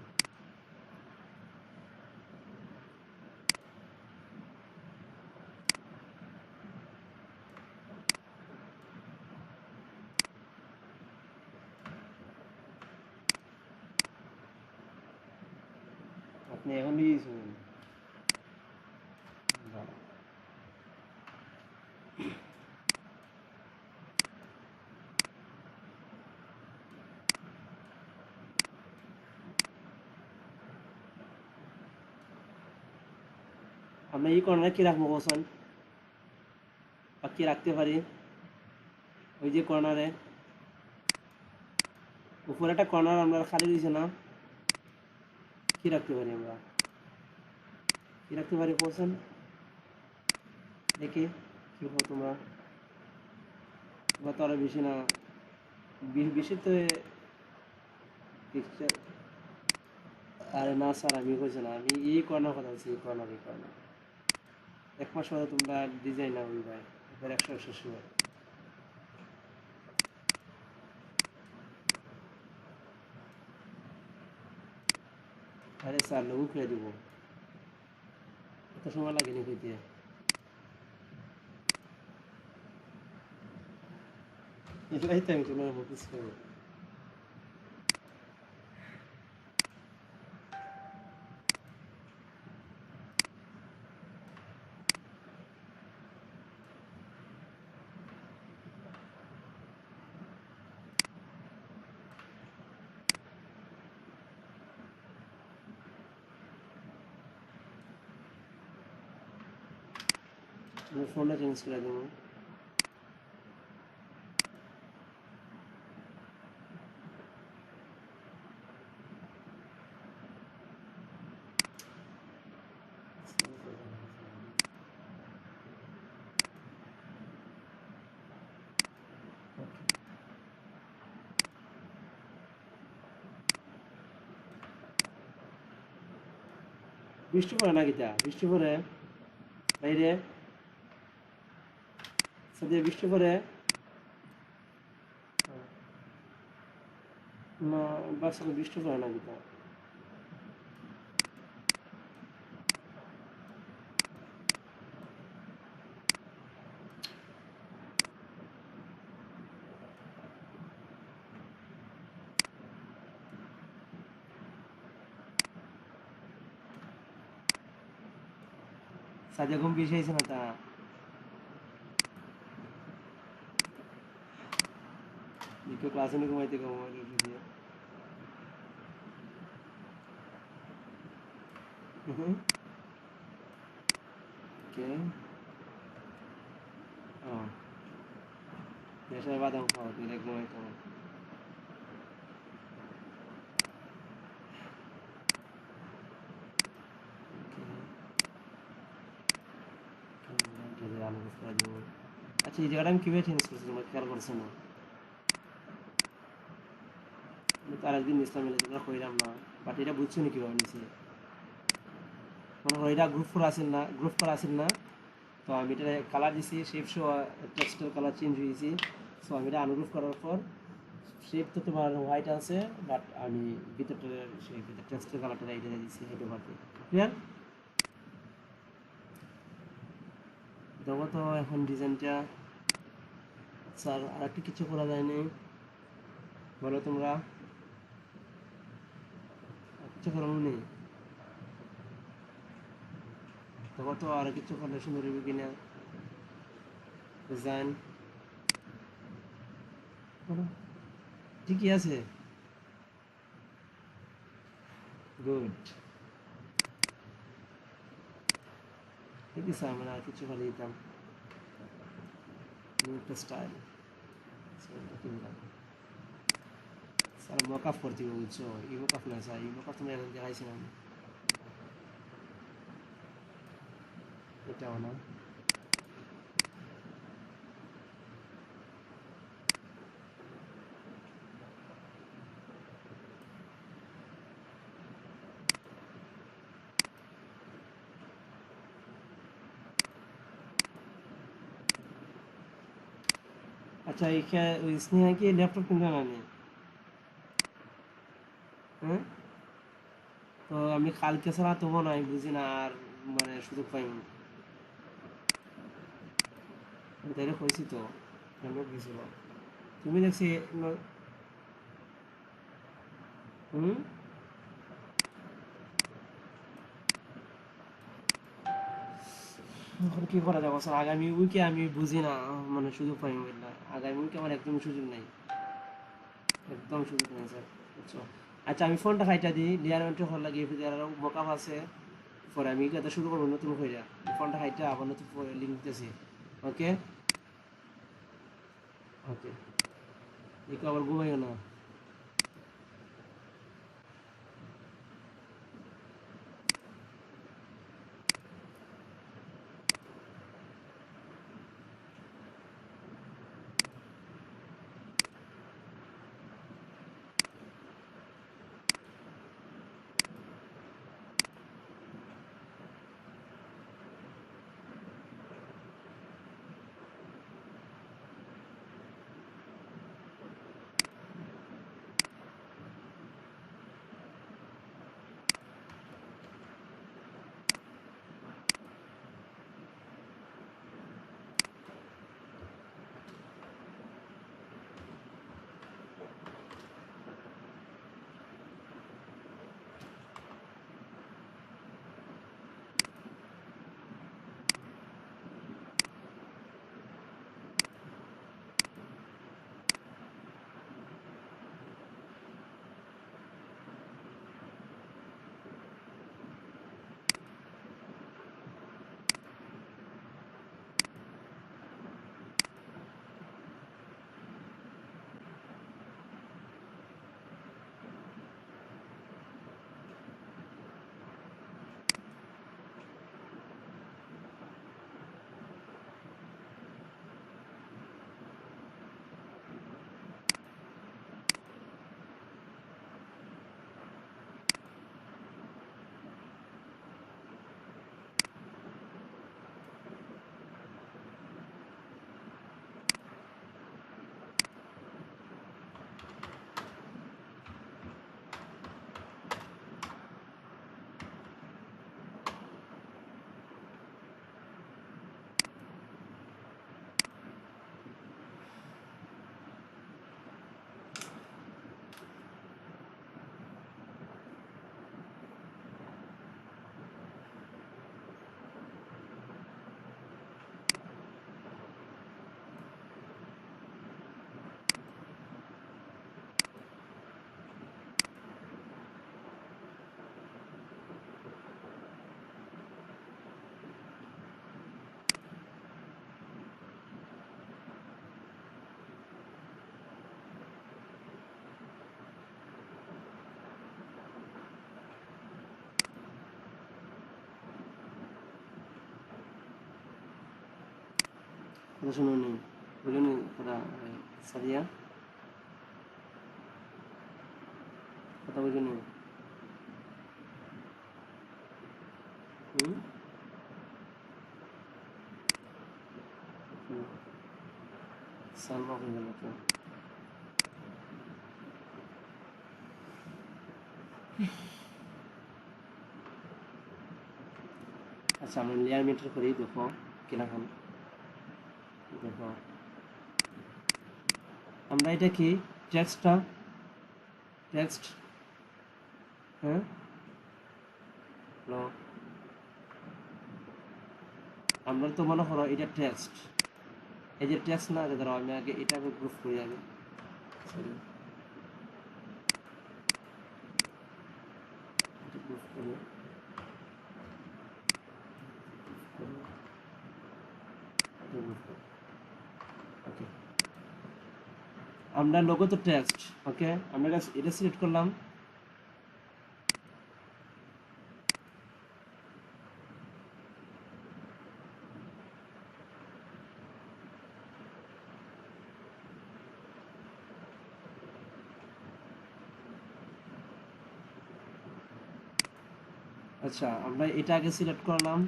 আপনি এখন দিয়ে শুনুন আমরা এই কর্নারে কি রাখবো বলছেন বা কি রাখতে পারি ওই যে কর্নারে উপরে একটা কর্নার আমরা খালি দিয়েছি না কি রাখতে পারি আমরা কি রাখতে পারি বলছেন দেখি কি হো তোমরা তো আরো বেশি না বেশি তো picture- আরে না স্যার আমি কইছি না আমি এই কর্নার কথা বলছি এই কর্নার এক মাস পরে তোমরা ডিজাইন না হই ভাই এবার 100 হয় আরে স্যার লোক খুলে দিব এত সময় লাগেনি কইতে এটাই তো আমি তোমার নোটিস করবো আমি ফোনটা চেঞ্জ করে দেবো বৃষ্টি পড়ে নাকি তা বৃষ্টি পড়ে বাইরে সাথে বৃষ্টি পড়ে না বাচ্চাকে বৃষ্টি পড়ে নাকি তা সাথে ঘুম বেশি হয়েছে না তা একটু ক্লাসে নিয়ে ঘুমাইতে ঘুমাইতে উঠে দিয়ে ওকে ও নেশায় বাদাম খাও তুই ঘুমাইতে হবে আচ্ছা এই জায়গাটা আমি কীভাবে চেঞ্জ করছি তোমরা খেয়াল করছো না আমি তো আরেকদিন ইসলাম মিলে তোমরা কইলাম না বাট এটা বুঝছো নি কীভাবে নিছে মনে হয় এটা গ্রুপ করা আছেন না তো আমি এটা কালার দিছি শেপ শো টেক্সটার কালার চেঞ্জ হয়েছি সো আমি এটা আনগ্রুপ করার পর শেপ তো তোমার হোয়াইট আছে বাট আমি ভিতরটা সেই ভিতর টেক্সটার কালারটা এটা দিচ্ছি হেঁটে পারতে ক্লিয়ার দেখো তো এখন ডিজাইনটা স্যার আর একটা কিছু করা যায়নি বলো তোমরা কিছু করানো নেই দেখো তো আর কিছু করলে সুন্দর হবে কিনা ডিজাইন ঠিকই আছে গুড ঠিক আছে আমরা আর কিছু করে দিতাম একটা স্টাইল কিনলাম স্যার মকআপ করতে হবে বুঝছো, ই মকআপ না স্যার, ই মকআপ তুমি এখন দেখাইছিলাম, এটাও না। আচ্ছা এইখানে ওই স্নেহা কি ল্যাপটপ কিনবে না নি? হ্যাঁ, তো আমি কালকে ছাড়া তো মনে হয় বুঝি না আর মানে সুযোগ পাই, তাইলে কইছি তো কেন গেছিল তুমি দেখছি হুম। এখন কি করা যাবে স্যার, আগামী উইকে আমি বুঝি না, মানে সুযোগ পাই না, আগামী উইকে আমার একদম সুযোগ নাই, একদম সুযোগ নেই স্যার বুঝছো। আচ্ছা আমি ফোনটা খাইটা দিই, লিয়ার এন্ট্রি হল লাগিয়ে ফেলে আর মকআপ আছে, পরে আমি কথা শুরু করবো নতুন করে, ফোনটা খাইটা আবার নতুন লিঙ্ক দিতেছি। ওকে ওকে, দেখো আবার ঘুমাইও না। কথা শুনো নি, বুঝলো নি কথা, সাদিয়া কথা বুঝো নি। হুম হুম, সালমা হয়ে গেল তো। আচ্ছা আমরা লেয়ার মিটার করি, দেখো কিরকম, দেখো আমরা এটা কি টেক্সটটা, টেক্সট, হ্যাঁ হ্যালো, আমরা তো মনে করো এটা টেক্সট, এই যে টেক্সট না, ধরো আমি আগে এটা গ্রুপ করি আগে, সরি এটা গ্রুপ করি, এটা গ্রুপ করি, ওকে। আমরা লোগো তো টেক্সট, ওকে আমরা এটা সিলেক্ট করলাম। আচ্ছা আমরা এটা আগে সিলেক্ট করলাম,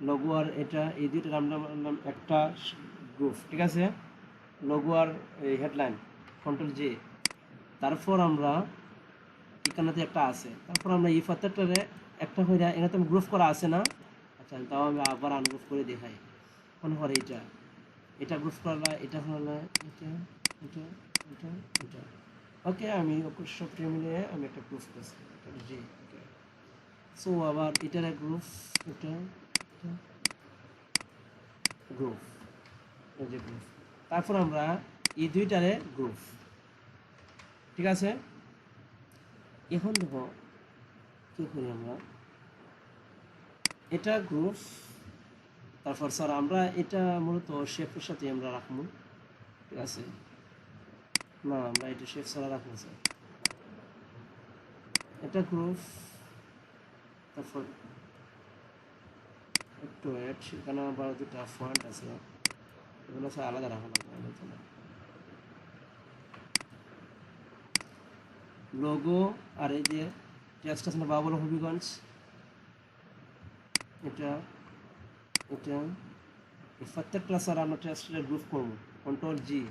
লোগো আর এটা এই দুইটার আমরা বললাম একটা গ্রুপ, ঠিক আছে, লোগো আর এই হেডলাইন কন্ট্রোল জে। তারপর আমরা এখানেতে একটা আছে, তারপর আমরা এই প্রত্যেকটারে একটা হয়ে এখানে তো গ্রুপ করা আছে না। আচ্ছা তাও আমি আবার আনগ্রুপ করে দেখাই। মনে করে এটা গ্রুপ করলা, এটা হলো এটা এটা এটা এটা, ওকে আমি সবটা মিলিয়ে আমি একটা গ্রুপ করছি জি। ওকে সো আবার এটার গ্রুপ, এটা গ্রুপ, এই যে গ্রুপ, তারপর আমরা এই দুইটারে গ্রুপ, ঠিক আছে। এখন দেখো কি করি আমরা, এটা গ্রুপ, তারপর স্যার আমরা এটা মূলত শেপের সাথে আমরা রাখবো, ঠিক আছে। না আমরা এটা শেপ ছাড়া রাখবো স্যার, এটা গ্রুপ, তারপর একটু সেখানে আবার দুটা ফন্ট আছে, এগুলো স্যার আলাদা রাখা লাগবে। লোগো আর এই যে টেক্সট আছে না বাবুল হবিগঞ্জ, এটা এটা এই প্রত্যেকটা স্যার আমরা টেক্সটের গ্রুপ করবো, কন্ট্রোল জি।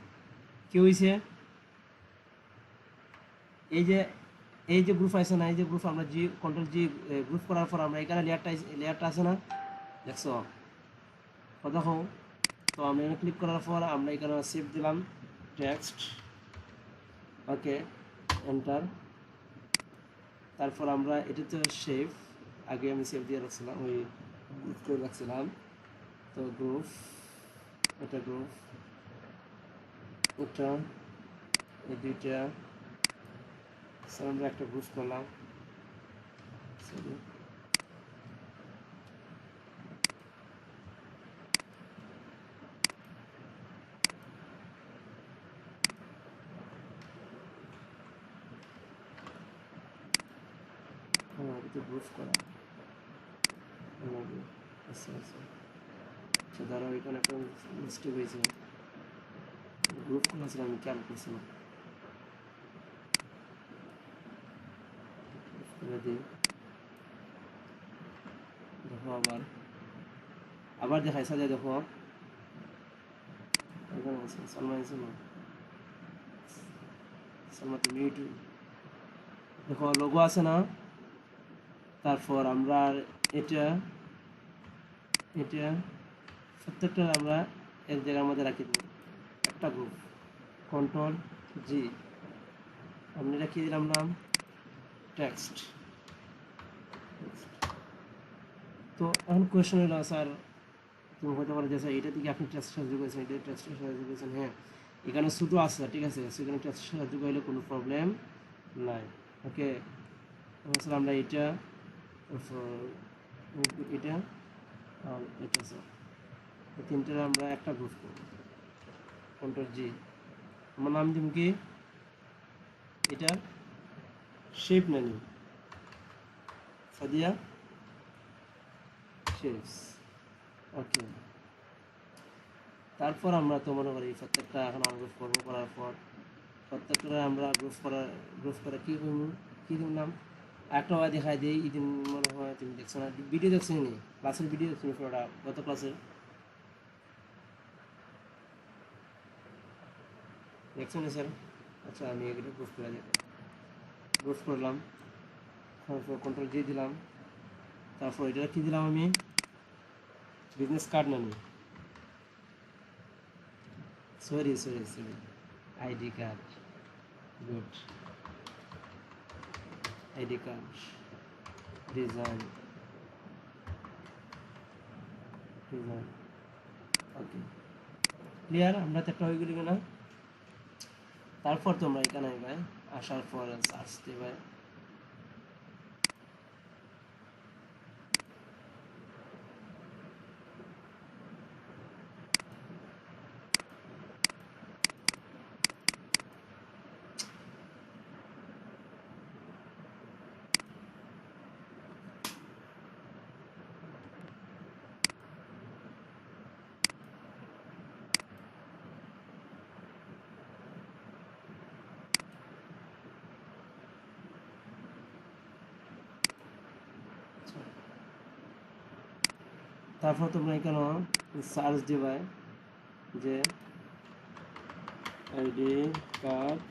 কি হয়েছে, এই যে গ্রুপ আছে না, এই যে গ্রুপ আমরা জি কন্ট্রোল জি গ্রুপ করার পর আমরা এখানে লেয়ারটা আছে না দেখছো, কথা হোক। তো আমরা এখানে ক্লিক করার পর আমরা এখানে সেভ দিলাম টেক্সট, ওকে এন্টার। তারপর আমরা এটা তো সেভ, আগে আমি সেভ দিয়ে রাখছিলাম, ওই গ্রুপ করে রাখছিলাম। তো গ্রুপ, এটা গ্রুপ, এটা এই দুইটা স্যার আমরা একটা গ্রুপ করলাম, সরি এটা গ্রুপ করা, আচ্ছা আচ্ছা আচ্ছা দাঁড়াও এখানে একটা মিস্টেক হয়েছে, গ্রুপ করেছিলাম আমি খেয়াল করছিলাম, করে দিই দেখো আবার দেখাই সাজা দেখো, এখানে আছে সালমান আছে না, সালমান তুমি ইউটিউব দেখো লোগো আছে না। তারপর আমরা এটা এটা প্রত্যেকটা আমরা এক জায়গার মধ্যে রাখি দেবো, একটা গ্রুপ, কন্ট্রোল জি, আমি রাখিয়ে দিলাম নাম টেক্সট। তো এখন কোয়েশ্চেন হলো স্যার তুমি হতে পারে যে স্যার এটা থেকে আপনি টেক্সট সাহায্য করেছেন, এটা টেক্সটের সাহায্য করেছেন, হ্যাঁ এখানে ছোটো আছে ঠিক আছে, সেখানে টেক্সট সাহায্য করলে কোনো প্রবলেম নাই, ওকে। স্যার আমরা এটা এটা আর এটা স্যার এই তিনটার আমরা একটা গ্রুপ করব, কন্ট্রোল জি, আমার নাম দিব কি, এটা শেপ নানি সাদিয়া শেপস, ওকে। তারপর আমরা তো মনে করি প্রত্যেকটা এখন গ্রুপ করবো, করার পর প্রত্যেকটা আমরা গ্রুপ করে কী করবো, কী দিলাম একটা ওয়া দেখাই দিই, ইদিন মনে হয় তুমি দেখছো না, ভিডিও দেখছো নি, ক্লাসের ভিডিও দেখছো পুরোটা গত ক্লাসের দেখছো না স্যার। আচ্ছা আমি এগুলো গ্রুপ করে দেবো, গ্রুপ করলাম, তারপর কন্ট্রোল জি দিলাম, তারপর এটা কী দিলাম আমি, বিজনেস কার্ড নামি, sorry ID card, good ID card design okay clear, আমরা তো একটা হয়ে গেলি না। তারপর তোমরা এখানে ভাই আসার পর সার্চ দেবে, তারপর তোমরা এখানে সার্চ দিবে যে আইডি কার্ড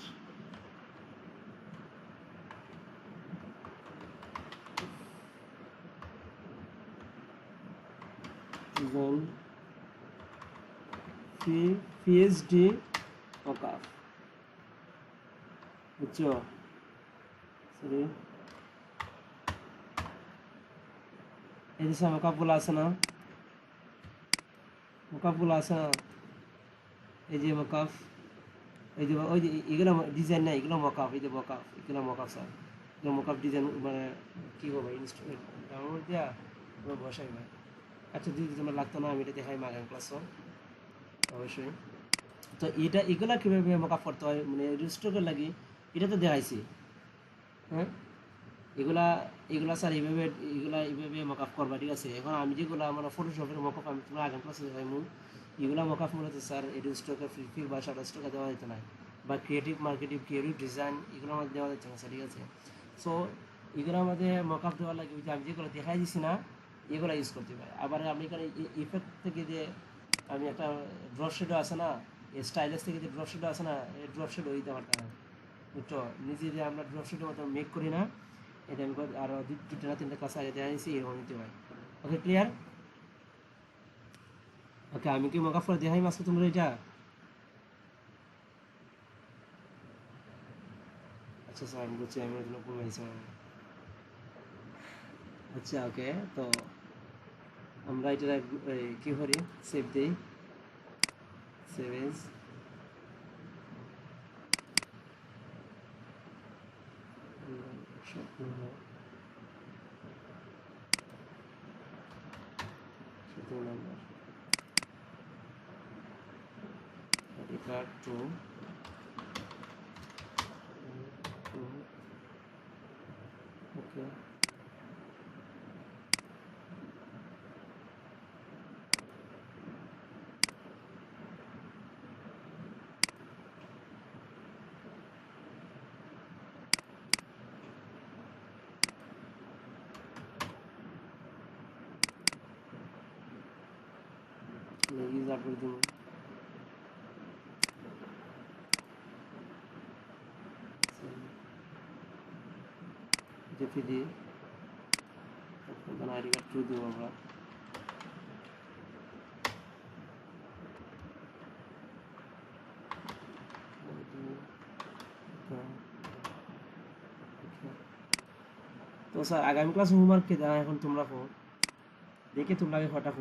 পিএইচডি মকআপ, বুঝছো? সরি, এই যে মকআপগুলো আছে না, মকআপগুলো আছে না, এই যে মকআপ, এই যে ওই যে এগুলো ডিজাইন না, এগুলো মকআপ, এই যে মকআপ, এগুলো মকআপ স্যার, এগুলো মকআপ ডিজাইন মানে কী করবো ইনস্ট্রুমেন্ট ডাউনলোড দেওয়া বসাই ভাই। আচ্ছা যদি তোমার লাগতো না আমি এটা দেখাই আগামী ক্লাসও অবশ্যই। তো এটা এগুলা কীভাবে মকআপ করতে হয় মানে রেজিস্টার লাগি এটা তো দেখাইছি, হ্যাঁ? এগুলা এগুলা স্যার এইভাবে মকআপ করবা, ঠিক আছে? এখন আমি যেগুলো আমার ফটোশপের মকআপ আমি তোমার আগামী ক্লাসে দেখাইমু, এগুলা মকআপ মূলত স্যার এডু স্টকের ফ্রি বা শাটার স্টকে দেওয়া যেত না, বা ক্রিয়েটিভ ডিজাইন এগুলো আমাদের দেওয়া যাচ্ছে না স্যার, ঠিক আছে? সো এগুলো আমাদের মকআপ দেওয়া লাগে, ওই যে আমি যেগুলো দেখাই দিছি না এগুলো ইউজ করতে পারি। আবার আমি এখানে ইফেক্ট থেকে যে আমি একটা ড্রপ শেডও আছে না, স্টাইলাস থেকে যে ড্রপ শেডও আছে না, এই ড্রপ শেডও দিতে পারতাম না, বুঝছো? নিজে যে আমরা ড্রপ শেডের মতো মেক করি না, এটা আমি আরও দুটো না তিনটা ক্লাস আগে দেওয়া নিয়েছি, এরকম নিতে হয়। ওকে, ক্লিয়ার? ওকে, আমি কি মকআপ করে দেখাই মাসকে তোমরা এটা? আচ্ছা স্যার আমি বুঝছি, আমি ওই জন্য কমাইছি। আচ্ছা ওকে, তো আমরা এটা কী করি, সেভ দিই, save as, card two okay, use upload দিব, জেপি দিয়ে আইডি কার্ড টু দিব আমরা, তো স্যার আগামী ক্লাস হোমওয়ার্ক কে দেওয়া এখন তোমরা দেখে তোমরা আগে হঠাৎ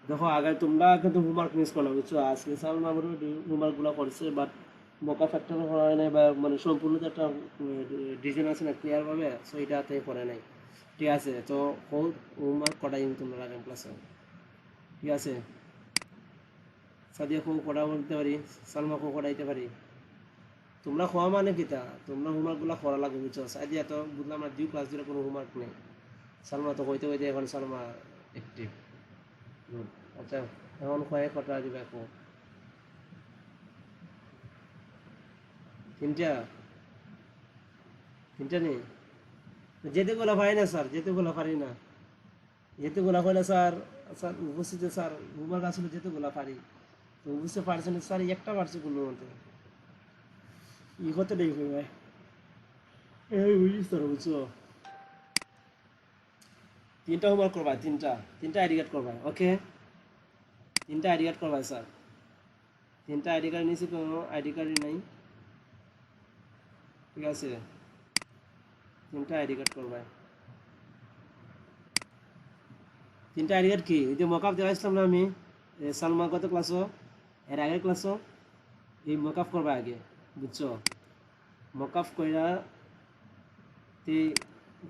দেখো আগে তোমরা কিন্তু হোমওয়ার্ক মিস করো, বুঝছো? আজকে সালমা আমার হোমওয়ার্কগুলো করছে, বাট মকা ফ্যাক্টর করা হয় নাই, বা মানে সম্পূর্ণ যে একটা ডিজাইন আছে না ক্লিয়ারভাবে, সো এটাতে করে নাই, ঠিক আছে? তো হোমওয়ার্ক করাই তোমরা আগামী ক্লাসে, ঠিক আছে? সাদিয়া কটা বলতে পারি, সালমাকেও করাইতে পারি, তোমরা খোয়া মানে কিতা, তোমরা হোমওয়ার্কগুলো করা লাগবে, বুঝছো? সাদিয়া তো বুঝলাম না 2 ক্লাস ধরে কোনো হোমওয়ার্ক নেই, সালমা তো কইতে কইতে এখন সালমা অ্যাক্টিভ। আচ্ছা এখন কটা দিবে এখন? 3টা নেই, যেতেগুলো পারি না স্যার, যেতেগুলো পারি না, যেতেগুলো হইলে স্যার, স্যার উপস্থিত স্যার হোমওয়ার্ক আসলে যেতেগুলো পারি, তো বুঝতে পারছেন স্যার, একটা পারছি কোনো মতে ই হতে নেই ভাই, এই বুঝিস তোর, বুঝছো? 3টা হোমওয়ার্ক করবা, 3টা আইডি কার্ড করবা, ওকে? 3টা আইডি কার্ড করবা স্যার, 3টা আইডি কার্ড নিয়েছি, কোনো আইডি কার্ডই নাই, ঠিক আছে? 3টা আইডি কার্ড করবা, 3টা আইডি কার্ড কি ওই যে মকআপ দেখাইছিলাম না আমি, সালমা কত ক্লাসও, এর আগের ক্লাসও, এই মকআপ করবা আগে, বুঝছো? মকআপ কইরা তে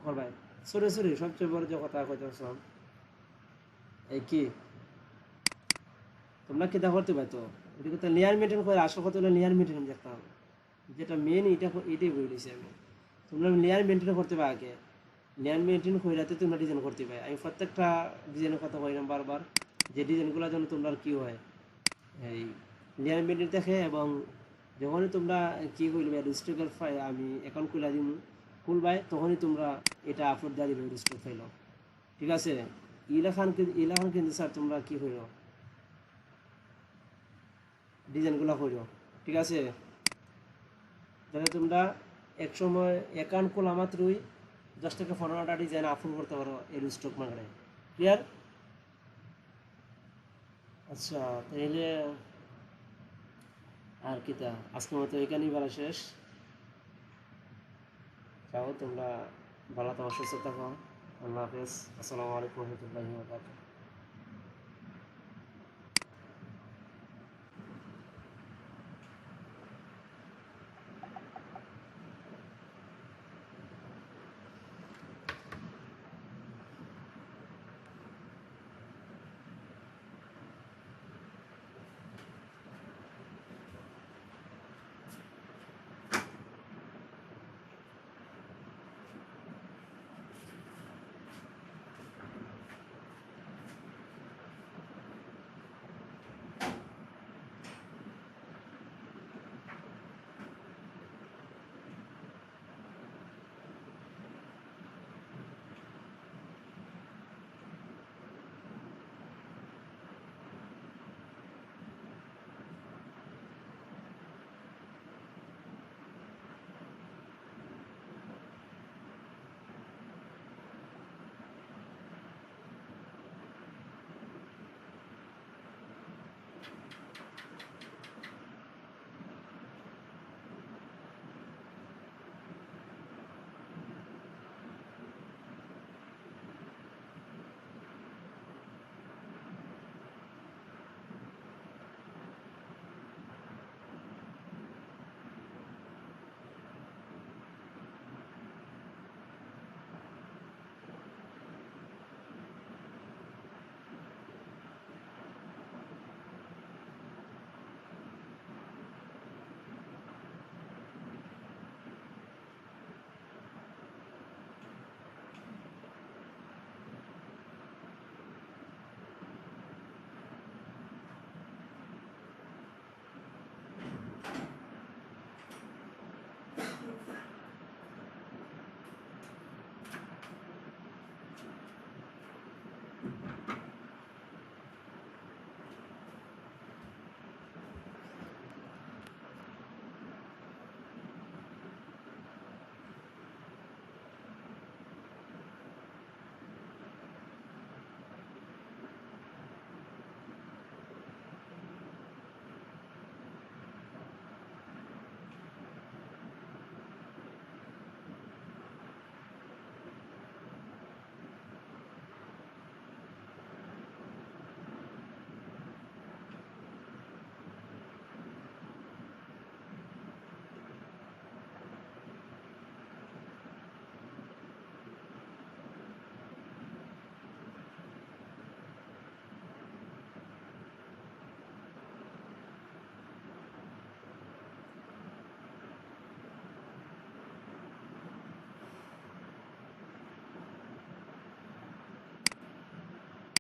করবা, সরি সবচেয়ে বড় যে কথা কইতেছিলাম এই কি তোমরা কি দেখা করতে পারতো, এটা কথা লেয়ার মেনটেন করে, আসল কথা হলো লেয়ার মেনটেন দেখতাম, যেটা মেন এটাই বলে দিয়েছি আমি, তোমরা লেয়ার মেনটেন করতে পারো আগে, লেয়ার মেনটেন কইরাতে তোমরা ডিজাইন করতে পারো। আমি প্রত্যেকটা ডিজাইনের কথা কইলাম বারবার, যে ডিজাইনগুলো যেন তোমরা কী হয় এই লেয়ার মেনটেন দেখে, এবং যখনই তোমরা কী করবে রেজিস্টার ফাইল আমি অ্যাকাউন্ট খুলে দিব খুলবাই, তখনই তোমরা এটা আপলোড দিয়ে দিবে রেজিস্টার ফাইলও, ঠিক আছে? ইলাখান কিন্তু স্যার তোমরা কি করো ডিজাইনগুলো করো, ঠিক আছে? যাতে তোমরা এক সময় অ্যাকাউন্ট খোলা মাত্রই 10 থেকে 15টা ডিজাইন আপলোড করতে পারো এর স্টক মার্কেটে। ক্লিয়ার? আচ্ছা, তাহলে আর কি তা আজকের মতো এখানেই বেলা শেষ। যাও তোমরা ভালো থাকো, সুস্থ থাকো। আল্লাহ হাফেজ। আসসালামু আলাইকুম রহমতুল্লাহি ওয়া বারাকাতুহু।